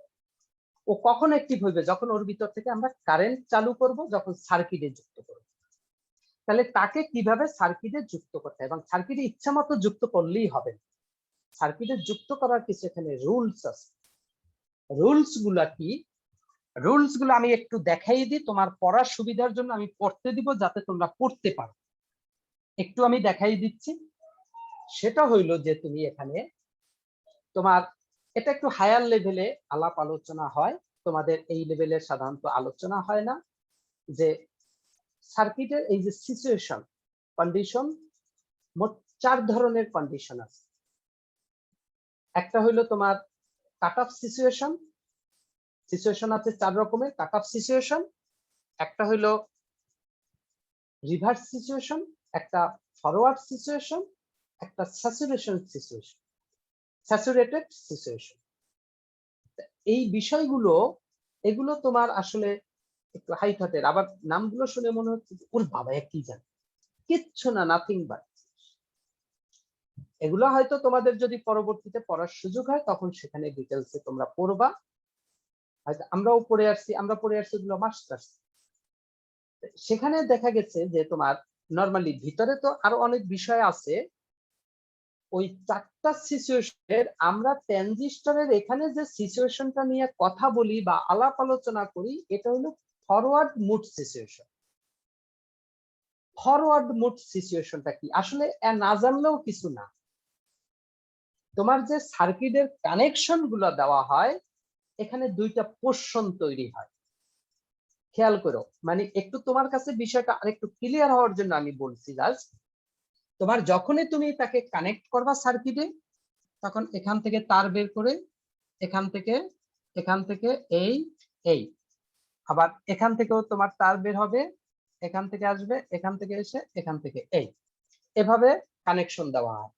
ও কখন অ্যাক্টিভ হইবে? যখন ওর ভিতর থেকে আমরা কারেন্ট চালু করব, যখন সার্কিটে যুক্ত করব। তাহলে তাকে কিভাবে সার্কিটে যুক্ত করতে হয়, এবং সার্কিটে ইচ্ছা মতো যুক্ত করলেই হবে না, সার্কিটে যুক্ত করার কিছু এখানে রুলস আছে। রুলস গুলা কি? রুলস গুলো আমি একটু দেখাই দিই, তোমার পড়ার সুবিধার জন্য আমি পড়তে দিব যাতে তোমরা পড়তে পারো। একটু আমি দেখাই দিচ্ছি। সেটা হইলো যে তুমি এখানে তোমার এটা একটু হায়ার লেভেলে আলাপ আলোচনা হয়, তোমাদের এই লেভেলে সাধারণত আলোচনা হয় না। যে সার্কিটের এই যে সিচুয়েশন কন্ডিশন, মোট 4 ধরনের কন্ডিশন আছে। একটা হইলো তোমার কাট অফ সিচুয়েশন, সিচুয়েশন আছে 4 রকমের কাট অফ সিচুয়েশন। একটা হইলো রিভার্স সিচুয়েশন, একটা ফরওয়ার্ড সিচুয়েশন, একটা স্যাচুরেশন সিচুয়েশন, স্যাচুরেটেড সিচুয়েশন। এই বিষয়গুলো এগুলো তোমার আসলে একটু হাইথাটের, আবার নামগুলো শুনে মনে হচ্ছে ওর বাবা কি জানে, কিচ্ছু না, নাথিং বাট। এগুলো হয়তো তোমাদের যদি পরবর্তীতে পড়ার সুযোগ হয় তখন সেখানে ডিটেলসে তোমরা পড়বা। হয়তো আমরাও পড়ে আসছি, আমরা পড়ে আসছি এগুলো মাস্টার্স। সেখানে দেখা গেছে যে তোমার নরমালি ভিতরে তো আরো অনেক বিষয় আছে। ওই 4টা সিচুয়েশনের আমরা ট্রানজিস্টরের এখানে যে সিচুয়েশনটা নিয়ে কথা বলি বা আলাপ আলোচনা করি, এটা হলো forward mode situation. Forward mode সিচুয়েশনটা কি আসলে না জানলেও কিছু না। তোমার যে সার্কিটের কানেকশন গুলো দেওয়া হয়, এখানে দুইটা পোর্শন তৈরি হয়। খেয়াল করো, মানে একটু তোমার কাছে বিষয়টা আরেকটু ক্লিয়ার হওয়ার জন্য আমি বলছি। জাস্ট তোমার যখনই তুমি তাকে কানেক্ট করবা সার্কিটে, তখন এখান থেকে তার বের করে এখান থেকে এই এই, আবার এখান থেকেও তোমার তার বের হবে, এখান থেকে আসবে, এখান থেকে এসে এখান থেকে এই, এভাবে কানেকশন দেওয়া হয়।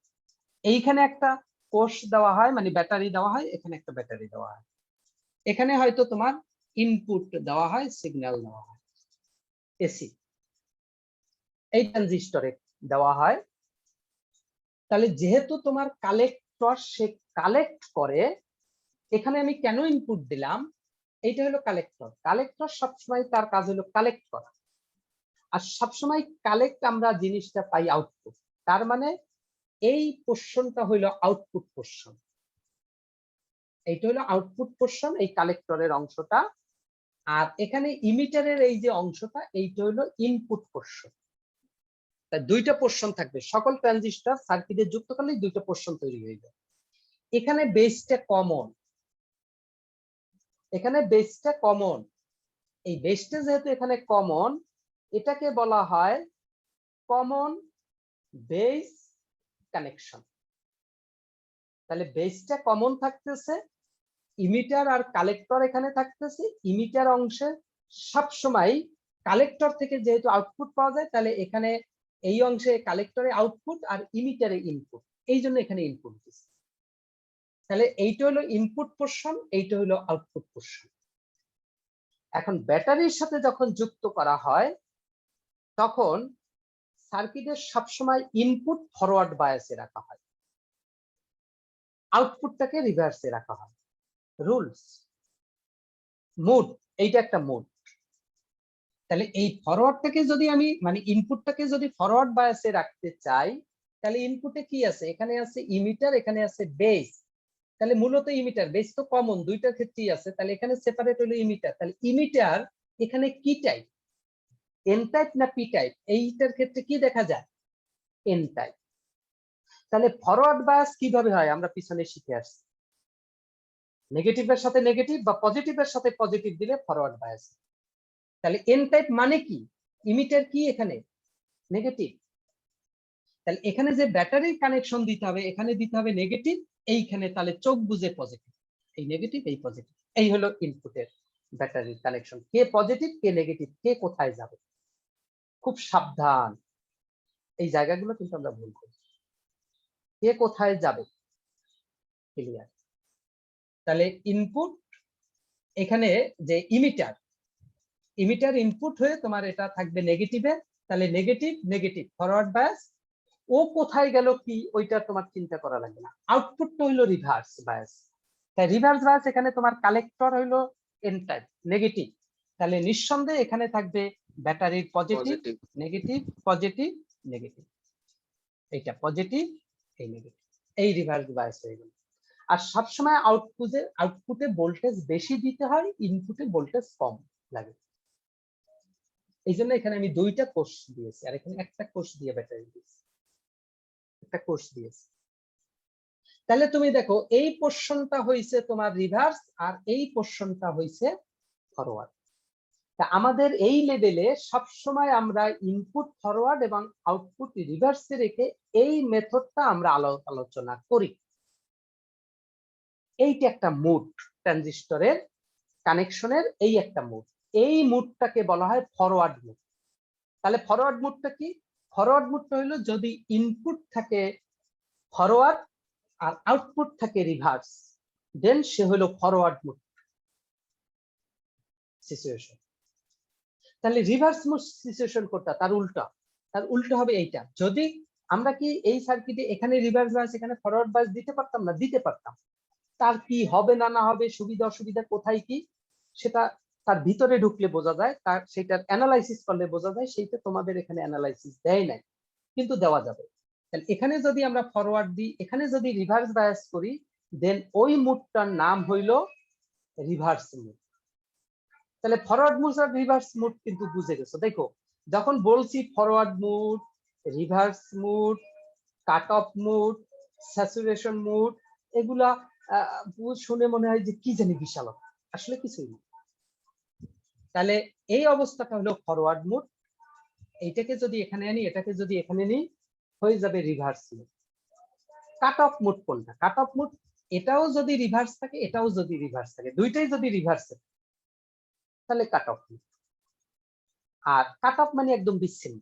এইখানে একটা কোষ দেওয়া হয়, মানে ব্যাটারি দেওয়া হয়, এখানে একটা ব্যাটারি দেওয়া হয়, এখানে হয়তো তোমার ইনপুট দেওয়া হয়, সিগন্যাল দেওয়া হয় এসি, এই ট্রানজিস্টরে দেওয়া হয়। তাহলে যেহেতু তোমার কালেক্টর সে কালেক্ট করে, এখানে আমি কেন ইনপুট দিলাম, এইটা হলো কালেক্টর। কালেক্টর সবসময় তার কাজ হলো কালেক্ট করা, আর সবসময় কালেক্ট আমরা জিনিসটা পাই আউটপুট। তার মানে এই পোর্শনটা হইলো আউটপুট পোর্শন, এইটা হলো আউটপুট পোর্শন, এই কালেক্টরের অংশটা। আর এখানে ইমিটারের এই যে অংশটা, এইটা হলো ইনপুট পোর্শন। তাই দুইটা পোর্শন থাকবে, সকল ট্রানজিস্টর সার্কিটে যুক্ত করলে দুইটা পোর্শন তৈরি হয়ে যায়। এখানে বেসটা কমন, এখানে বেসটা কমন, এই বেসটা যেহেতু এখানে কমন, এটাকে বলা হয় কমন বেস কানেকশন। তাহলে বেসটা কমন থাকতেছে, ইমিটার আর কালেক্টর এখানে থাকতেছে। ইমিটার অংশে সবসময় কালেক্টর থেকে যেহেতু আউটপুট পাওয়া যায়, তাহলে এখানে এই অংশে কালেক্টরে আউটপুট আর ইমিটারে ইনপুট, এই জন্য এখানে ইনপুট দিচ্ছে। তাহলে এইটা হলো ইনপুট পোর্শন, এইটা হলো আউটপুট পোর্শন। এখন ব্যাটারির সাথে যখন যুক্ত করা হয়, তখন সার্কিটের সবসময় ইনপুট ফরওয়ার্ড বায়াসে রাখা হয়, আউটপুটটাকে রিভার্সে রাখা হয়। রুলস মুড, এইটা একটা মুড। তাহলে এই ফরওয়ার্ডটাকে যদি আমি মানে ইনপুটটাকে যদি ফরওয়ার্ড বায়াসে রাখতে চাই, তাহলে ইনপুটে কি আছে, এখানে আছে ইমিটার, এখানে আছে বেস। তাহলে মূলত ইমিটার বেস তো কমন দুইটার ক্ষেত্রেই আছে, তাহলে এখানে সেপারেট হলো ইমিটার। তাহলে ইমিটার এখানে কি টাইপ, এন টাইপ না পি টাইপ, এইটার ক্ষেত্রে কি দেখা যায়, এন টাইপ। তাহলে ফরওয়ার্ড বায়াস কিভাবে হয় আমরা পিছনে শিখে আসছি, নেগেটিভের সাথে নেগেটিভ বা পজিটিভের সাথে পজিটিভ দিলে ফরওয়ার্ড বায়াস। তাহলে এন টাইপ মানে কি, ইমিটার কি এখানে নেগেটিভ, তাহলে এখানে যে ব্যাটারির কানেকশন দিতে হবে এখানে দিতে হবে নেগেটিভ, এইখানে তাহলে চোখ বুঝে পজিটিভ, এই নেগেটিভ এই পজিটিভ, এই হলো ইনপুটের ব্যাটারির কানেকশন। কে পজিটিভ কে নেগেটিভ, কে কোথায় যাবে, খুব সাবধান, এই জায়গাগুলো কিন্তু আমরা ভুল করি, কে কোথায় যাবে ক্লিয়ার। তাহলে ইনপুট এখানে যে ইমিটার, ইমিটার ইনপুট হয়ে তোমার এটা থাকবে নেগেটিভে, তাহলে নেগেটিভ নেগেটিভ ফরওয়ার্ড বায়াস, ও কোথায় গেল কি ওইটা তোমার চিন্তা করা লাগবে না। আউটপুটটা হইলো রিভার্স বায়াস, তাই রিভার্স বায়াস এখানে তোমার কালেক্টর হইলো এন টাইপ নেগেটিভ, তাহলে নিঃসন্দেহে এখানে থাকবে ব্যাটারির positive positive negative positive negative, এইটা পজিটিভ এই নেগেটিভ, এই রিভার্স বায়াস হয়ে গেল। আর সবসময় আউটপুটে ভোল্টেজ বেশি দিতে হয়, ইনপুটে ভোল্টেজ কম লাগে, এই জন্য এখানে আমি দুইটা কোর্স দিয়েছি আর এখানে একটা কোর্স দিয়ে ব্যাটারি দিয়েছি, একটা কোর্স দিয়েছি। তাহলে তুমি দেখো এই পোর্শনটা হইছে তোমার রিভার্স আর এই পোর্শনটা হইছে ফরওয়ার্ড। তা আমাদের এই লেভেলে সবসময় আমরা ইনপুট ফরওয়ার্ড এবং আউটপুট রিভার্সে রেখে এই মেথডটা আমরা আলোচনা করি। এইটা একটা মুড, ট্রানজিস্টরের কানেকশনের এই একটা মুড, এই মুডটাকে বলা হয় ফরওয়ার্ড মুড। তাহলে ফরওয়ার্ড মুডটা কি, ফরওয়ার্ড মুডটা হলো যদি ইনপুট থাকে ফরওয়ার্ড আর আউটপুট থাকে রিভার্স, দেন সে হলো ফরওয়ার্ড মুড সিচুয়েশন। তাহলে রিভার্স মুড সিচুয়েশন কোনটা, তার উল্টা হবে এইটা। যদি আমরা কি এই সার্কিটে এখানে রিভার্স বায়াস এখানে ফরওয়ার্ড বায়াস দিতে পারতাম না, দিতে পারতাম। তার কি হবে না না হবে, সুবিধা অসুবিধা কোথায় কি, সেটা তার ভিতরে ঢুকলে বোঝা যায়, তার সেটার অ্যানালাইসিস করলে বোঝা যায়, সেইটা তোমাদের এখানে অ্যানালাইসিস দেয় নাই, কিন্তু দেওয়া যাবে। তাহলে এখানে যদি আমরা ফরওয়ার্ড দিই, এখানে যদি রিভার্স বায়াস করি, দেন ওই মুডটার নাম হইল রিভার্স মুড। তাহলে ফরওয়ার্ড মুড আর রিভার্স মুড কিন্তু বুঝে গেছো। দেখো যখন বলছি forward mode, reverse mode, cut off mode, saturation mode, এগুলা শুনে মনে হয় যে কি জানি বিশাল, আসলে কিছুই না। তাহলে এই অবস্থাটা হলো ফরওয়ার্ড মুড, এইটাকে যদি এখানে আনি এটাকে যদি এখানে নিই হয়ে যাবে reverse mode. Cut off mode কোনটা, কাট অফ মুড এটাও যদি রিভার্স থাকে এটাও যদি রিভার্স থাকে, দুইটাই যদি রিভার্স থাকে তাহলে কাট অফ মুড। আর কাট অফ মানে একদম বিচ্ছিন্ন,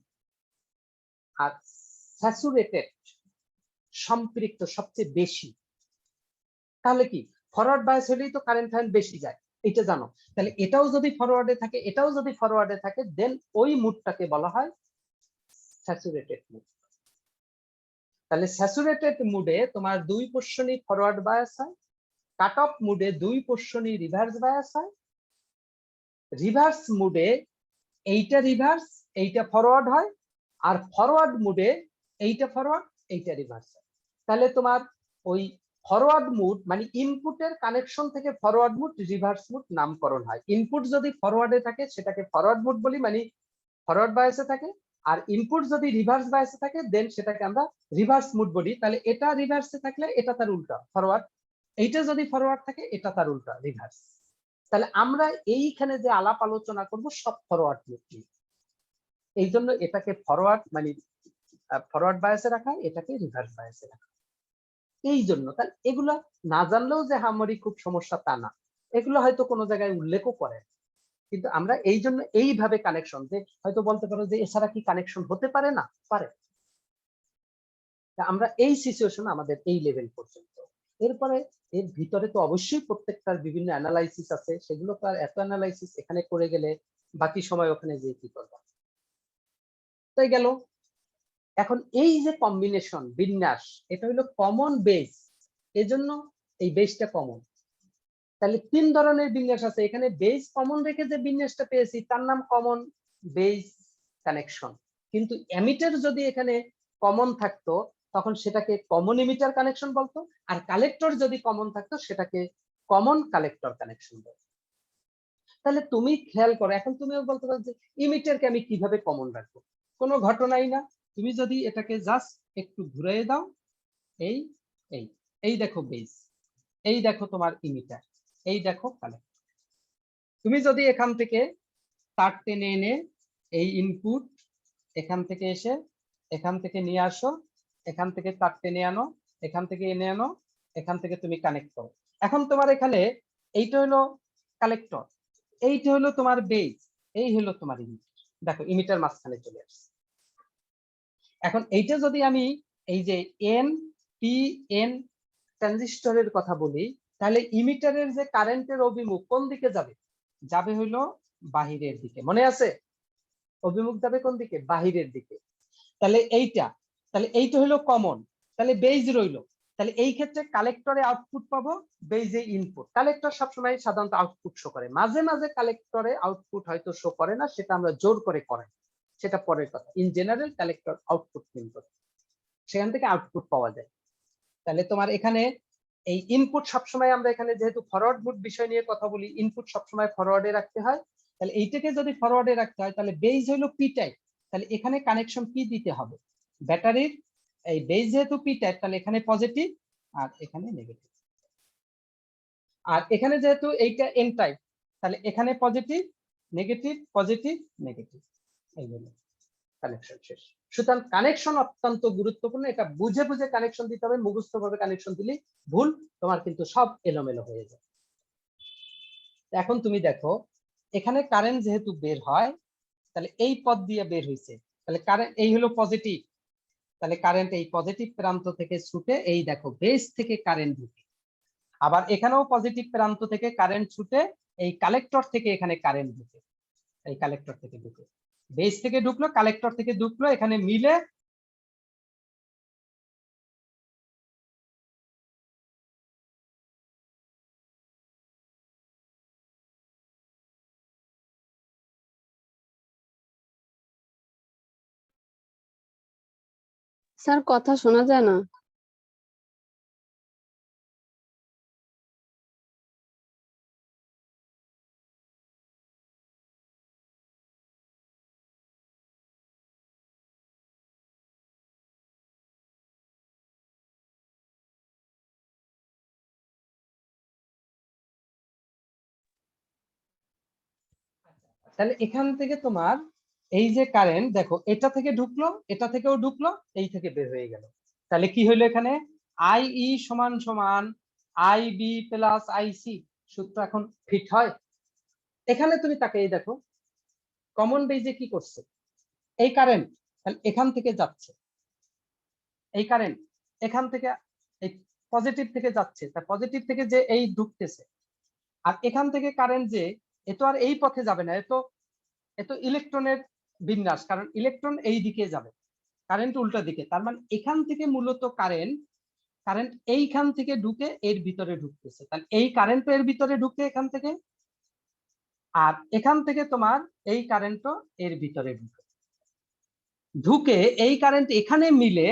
আর স্যাচুরেটেড সম্পৃক্ত সবচেয়ে বেশি। তাহলে কি ফরওয়ার্ড বায়াস হলেই তো কারেন্ট বেশি যায়, এটা জানো। তাহলে এটাও যদি ফরওয়ার্ডে থাকে এটাও যদি ফরওয়ার্ডে থাকে, দেন ওই মুডটাকে বলা হয় স্যাচুরেটেড মুড। তাহলে স্যাচুরেটেড মুডে তোমার দুই পোর্শনই ফরওয়ার্ড বায়াস হয়, কাট অফ মুডে দুই পোর্শনই রিভার্স বায়াস হয়, রিভার্স মুডে এইটা রিভার্স এইটা ফরওয়ার্ড হয়, আর ফরওয়ার্ড মুডে এইটা ফরওয়ার্ড এইটা রিভার্স হয়। তাহলে তোমার ওই ফরওয়ার্ড মুড মানে ইনপুটের কানেকশন থেকে ফরওয়ার্ড মুড রিভার্স মুড নামকরণ হয়। ইনপুট যদি ফরওয়ার্ডে থাকে সেটাকে ফরওয়ার্ড মুড বলি, মানে ফরওয়ার্ড বায়াসে থাকে, আর ইনপুট যদি রিভার্স বায়াসে থাকে দেন সেটাকে আমরা রিভার্স মুড বলি। তাহলে এটা রিভার্সে থাকলে এটা তার উল্টা ফরওয়ার্ড, এইটা যদি ফরওয়ার্ড থাকে এটা তার উল্টা রিভার্স। তাহলে আমরা এইখানে যে আলাপ আলোচনা করব সব ফরওয়ার্ড মুড, এই জন্য এটাকে ফরওয়ার্ড মানে ফরওয়ার্ড বায়াসে রাখা, এটাকে রিভার্স বায়াসে রাখা। এই জন্য তাহলে এগুলা না জানলেও যে আমারই খুব সমস্যা তা না, এগুলো হয়তো কোনো জায়গায় উল্লেখও করে, কিন্তু আমরা এই জন্য এইভাবে কানেকশন, যে হয়তো বলতে পারো যে এছাড়া কি কানেকশন হতে পারে না, পারে। আমরা এই সিচুয়েশন আমাদের এই লেভেল পর্যন্ত, এরপরে এর ভিতরে তো অবশ্যই প্রত্যেকটার বিভিন্ন অ্যানালাইসিস আছে, সেগুলো তো আর এত অ্যানালাইসিস এখানে করে গেলে বাকি সময় ওখানে যে কি করবো, তাই গেল। এখন এই যে কম্বিনেশন বিন্যাস, এটা হলো কমন বেস, এজন্য এই বেসটা কমন। তাহলে তিন ধরনের বিন্যাস আছে, এখানে বেস কমন রেখে যে বিন্যাসটা পেয়েছি তার নাম কমন বেজ কানেকশন, কিন্তু এমিটার যদি এখানে কমন থাকতো তখন সেটাকে কমন এমিটার কানেকশন বলতো, আর কালেক্টর যদি কমন থাকতো সেটাকে কমন কালেক্টর কানেকশন বলতো। তাহলে তুমি খেয়াল করো, এখন তুমিও বলতে পারো যে ইমিটারকে আমি কিভাবে কমন রাখবো, কোনো ঘটনাই না। তুমি যদি এটাকে জাস্ট একটু ঘুরিয়ে দাও, এই এই এই দেখো বেজ, এই দেখো তোমার ইমিটার, এই দেখো কালেক্টর। তুমি যদি এখান থেকে তার টেনে এনে এই ইনপুট এখান থেকে এসে এখান থেকে নিয়ে আসো, এখান থেকে তার টেনে আনো, এখান থেকে এনে আনো, এখান থেকে তুমি কানেক্ট করো। এখন তোমার এখানে এইটা হলো কালেক্টর, এইটা হলো তোমার বেজ, এই হলো তোমার ইমিটার। দেখো ইমিটার মাঝখানে চলে আসছে। এখন এইটা যদি আমি এই যে এন পি এন ট্রানজিস্টরের কথা বলি, তাহলে ইমিটারের যে কারেন্টের অভিমুখ কোন দিকে যাবে? যাবে হইলো বাহিরের দিকে, মনে আছে? অভিমুখ যাবে কোন দিকে? বাহিরের দিকে। তাহলে এইটা হলো কমন, তাহলে বেজ রইলো। তাহলে এই ক্ষেত্রে কালেক্টরে আউটপুট পাবো, বেজে ইনপুট। কালেক্টর সবসময় সাধারণত আউটপুট শো করে, মাঝে মাঝে কালেক্টরে আউটপুট হয়তো শো করে না, সেটা আমরা জোর করে করাই, সেটা পরের কথা। ইন জেনারেল কালেক্টর আউটপুট কিন্তু সেখান থেকে আউটপুট পাওয়া যায়। তাহলে তোমার এখানে এই ইনপুট সবসময়, আমরা এখানে যেহেতু ফরওয়ার্ড বুট বিষয় নিয়ে কথা বলি, ইনপুট সবসময় ফরওয়ার্ডে রাখতে হয়। তাহলে এইটাকে যদি ফরওয়ার্ডে রাখতে হয় তাহলে বেজ হলো পি টাইপ, তাহলে এখানে কানেকশন কি দিতে হবে? ব্যাটারির এই বেজ যেহেতু পি টাইপ, তাহলে এখানে পজিটিভ আর এখানে নেগেটিভ। আর এখানে যেহেতু এইটা এন টাইপ, তাহলে এখানে পজিটিভ নেগেটিভ পজিটিভ নেগেটিভ, এইগুলো কানেকশন শেষ। সুতরাং কানেকশন অত্যন্ত গুরুত্বপূর্ণ, এটা বুঝে বুঝে কানেকশন দিতে হবে, মুখস্থ ভাবে কানেকশন দিলে ভুল, তোমার কিন্তু সব এলোমেলো হয়ে যায়। এখন তুমি দেখো এখানে কারেন্ট যেহেতু বের হয়, তাহলে এই পথ দিয়ে বের হয়েছে, তাহলে কারেন্ট এই হলো পজিটিভ, তাহলে কারেন্ট এই পজিটিভ প্রান্ত থেকে ছুটে এই দেখো বেস থেকে কারেন্ট ঢুকে, আবার এখানেও পজিটিভ প্রান্ত থেকে কারেন্ট ছুটে এই কালেক্টর থেকে এখানে কারেন্ট ঢুকে, এই কালেক্টর থেকে ঢুকে বেস থেকে ঢুকলো, কালেক্টর থেকে ঢুকলো, এখানে মিলে স্যার কথা শোনা যায় না। তাহলে এখান থেকে তোমার এই যে কারেন্ট দেখো, এটা থেকে ঢুকলো, এটা থেকেও ঢুকলো, এই থেকে বের হয়ে গেল। তাহলে কি হলো এখানে? আইই সমান সমান আই বি প্লাস আইসি, সূত্র এখন ফিট হয়। এখানে তুমি তাকে এই দেখো কমন বেজে কি করছে, এই কারেন্ট তাহলে এখান থেকে যাচ্ছে, এই কারেন্ট এখান থেকে এই পজিটিভ থেকে যাচ্ছে, তা পজিটিভ থেকে যে এই ঢুকতেছে, আর এখান থেকে কারেন্ট যে এ তো আর এই পথে যাবে না, এ তো ইলেকট্রনের বিন্যাস, কারণ ইলেকট্রন এই দিকে যাবে, কারেন্ট উল্টা দিকে। তার মানে এখান থেকে মূলত কারেন্ট এইখান থেকে ঢুকে এর ভিতরে ঢুকতেছে, তাহলে এই কারেন্ট এর ভিতরে ঢুকে এখান থেকে, আর এখান থেকে তোমার এই কারেন্টও এর ভিতরে ঢুকে এই কারেন্ট এখানে মিলে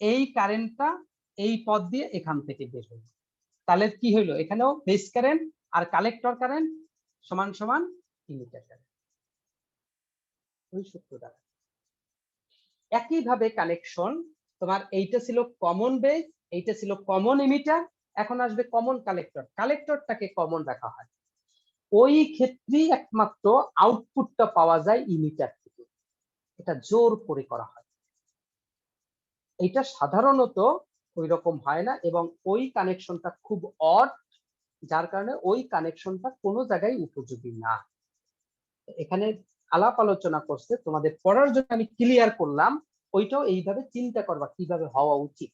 এই কারেন্টটা এই পথ দিয়ে এখান থেকে বের হলো। তাহলে কি হলো? এখানেও বেস কারেন্ট আর কালেক্টর কারেন্ট সমান সমান ইমিটার কারেন্ট, ওই সূত্রটা। একইভাবে কানেকশন তোমার এইটা ছিল কমন বেস, এইটা ছিল কমন ইমিটার, এখন আসবে কমন কালেক্টর। কালেক্টরটাকে কমন রাখা হয়, ওই ক্ষেত্রেই একমাত্র আউটপুটটা পাওয়া যায় ইমিটার থেকে, এটা জোর করে করা হয়। এটা সাধারণত ওই রকম হয় না, এবং ওই কানেকশনটা খুব অড, যার কারণে ওই কানেকশনটা কোনো জায়গায় উপযোগী না। এখানে আলাপ আলোচনা করছে, তোমাদের পড়ার জন্য আমি ক্লিয়ার করলাম, ওইটাও এইভাবে চিন্তা করবা কিভাবে হওয়া উচিত।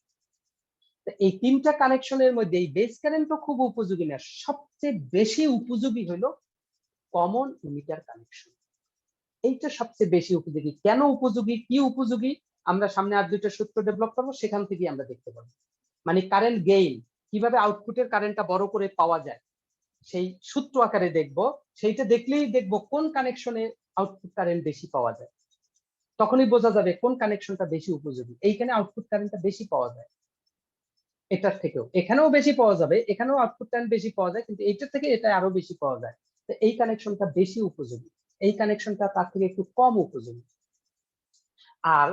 এই তিনটা কানেকশনের মধ্যে এই বেস কারেন্টও খুব উপযোগী না, সবচেয়ে বেশি উপযোগী হলো কমন ইমিটার কানেকশন। এইটা সবচেয়ে বেশি উপযোগী। কেন উপযোগী, কি উপযোগী, আমরা সামনে আর দুইটা সূত্র ডেভেলপ করবো, সেখান থেকে আমরা দেখতে পাবো। মানে কারেন্ট গেইন, কিভাবে আউটপুটের কারেন্টটা বড় করে পাওয়া যায়, সেই সূত্র আকারে দেখবো। সেইটা দেখলেই দেখবো কোন কানেকশনে আউটপুট কারেন্ট বেশি পাওয়া যায়। তখনই বোঝা যাবে কোন কানেকশনটা বেশি উপযোগী। এইখানে আউটপুট কারেন্টটা বেশি পাওয়া যায়, এটার থেকেও এখানেও বেশি পাওয়া যাবে, এখানেও আউটপুট কারেন্ট বেশি পাওয়া যায়, কিন্তু এইটার থেকে এটা আরো বেশি পাওয়া যায়। তো এই কানেকশনটা বেশি উপযোগী, এই কানেকশনটা তার থেকে একটু কম উপযোগী। আর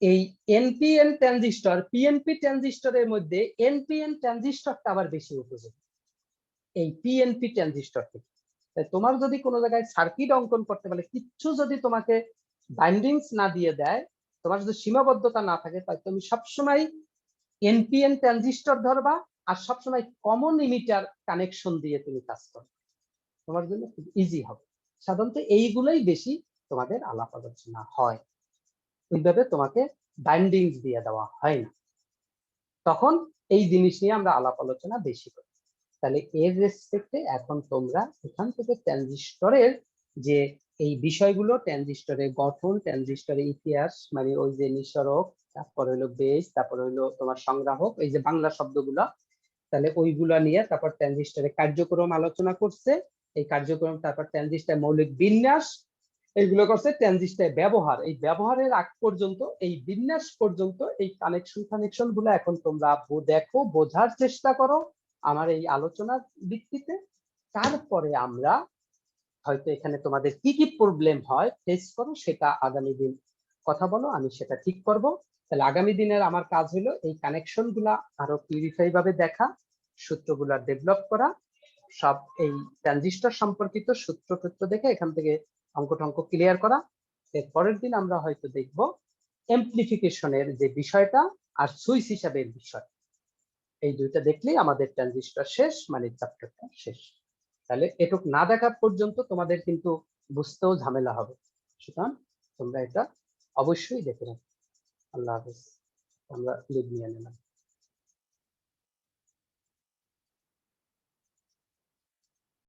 এই এনপিএন ট্রানজিস্টর পিএনপি ট্রানজিস্টরের মধ্যে এনপিএন ট্রানজিস্টরটা আবার বেশি উপযোগী এই পিএনপি ট্রানজিস্টর থেকে। তাই তোমার যদি কোনো জায়গায় সার্কিট অঙ্কন করতে বলে, কিচ্ছু যদি তোমাকে বাইন্ডিংস না দিয়ে দেয়, তোমার যদি সীমাবদ্ধতা না থাকে, তাই তুমি সবসময় এনপিএন ট্রানজিস্টর ধরবা আর সবসময় কমন ইমিটার কানেকশন দিয়ে তুমি কাজ করবে, তোমার জন্য খুব ইজি হবে। সাধারণত এইগুলোই বেশি তোমাদের আলাপ আলোচনা হয়, ওইভাবে তোমাকে বাইন্ডিংস দিয়ে দেওয়া হয় না, তখন এই জিনিস নিয়ে আমরা আলাপ আলোচনা বেশি করি। তাহলে এর রেসপেক্টে এখন তোমরা এখান থেকে ট্রানজিস্টরের যে এই বিষয়গুলো, ট্রানজিস্টরের গঠন, ট্রানজিস্টরের ইতিহাস, মানে ওই যে নিঃসরক, তারপর হলো বেস, তারপর হলো তোমার সংগ্রাহক, এই যে বাংলা শব্দগুলো, তাহলে ওইগুলা নিয়ে তারপর ট্রানজিস্টরের কার্যক্রম আলোচনা করছে, এই কার্যক্রম, তারপর ট্রানজিস্টরের মৌলিক বিন্যাস, এইগুলো করছে ট্রানজিস্টরের ব্যবহার। এই ব্যবহারের আগ পর্যন্ত, এই বিন্যাস পর্যন্ত এই কানেকশন গুলো এখন তোমরা দেখো, বোঝার চেষ্টা করো আমার এই আলোচনার ভিত্তিতে। তারপরে আমরা হয়তো এখানে তোমাদের কি কি প্রবলেম হয় ফেস করো, সেটা আগামী দিন কথা বলো, আমি সেটা ঠিক করব। তাহলে আগামী দিনের আমার কাজ হলো এই কানেকশন গুলা আরো পিউরিফাই ভাবে দেখা, সূত্রগুলা ডেভেলপ করা, সব এই ট্রানজিস্টর সম্পর্কিত সূত্র দেখে এখান থেকে অঙ্ক টঙ্ক ক্লিয়ার করা। এর পরের দিন আমরা হয়তো দেখব এমপ্লিফিকেশনের যে বিষয়টা আর সুইচ হিসাবের বিষয়, এই দুইটা দেখলেই আমাদের ট্রানজিস্টর শেষ, মানে চ্যাপ্টারটা শেষ। তাহলে এটুক না দেখা পর্যন্ত তোমাদের কিন্তু বুঝতেও ঝামেলা হবে, সুতরাং তোমরা এটা অবশ্যই দেখে রাখো। আল্লাহ হাফেজ, আমরা লিভ নিয়ে নিলাম।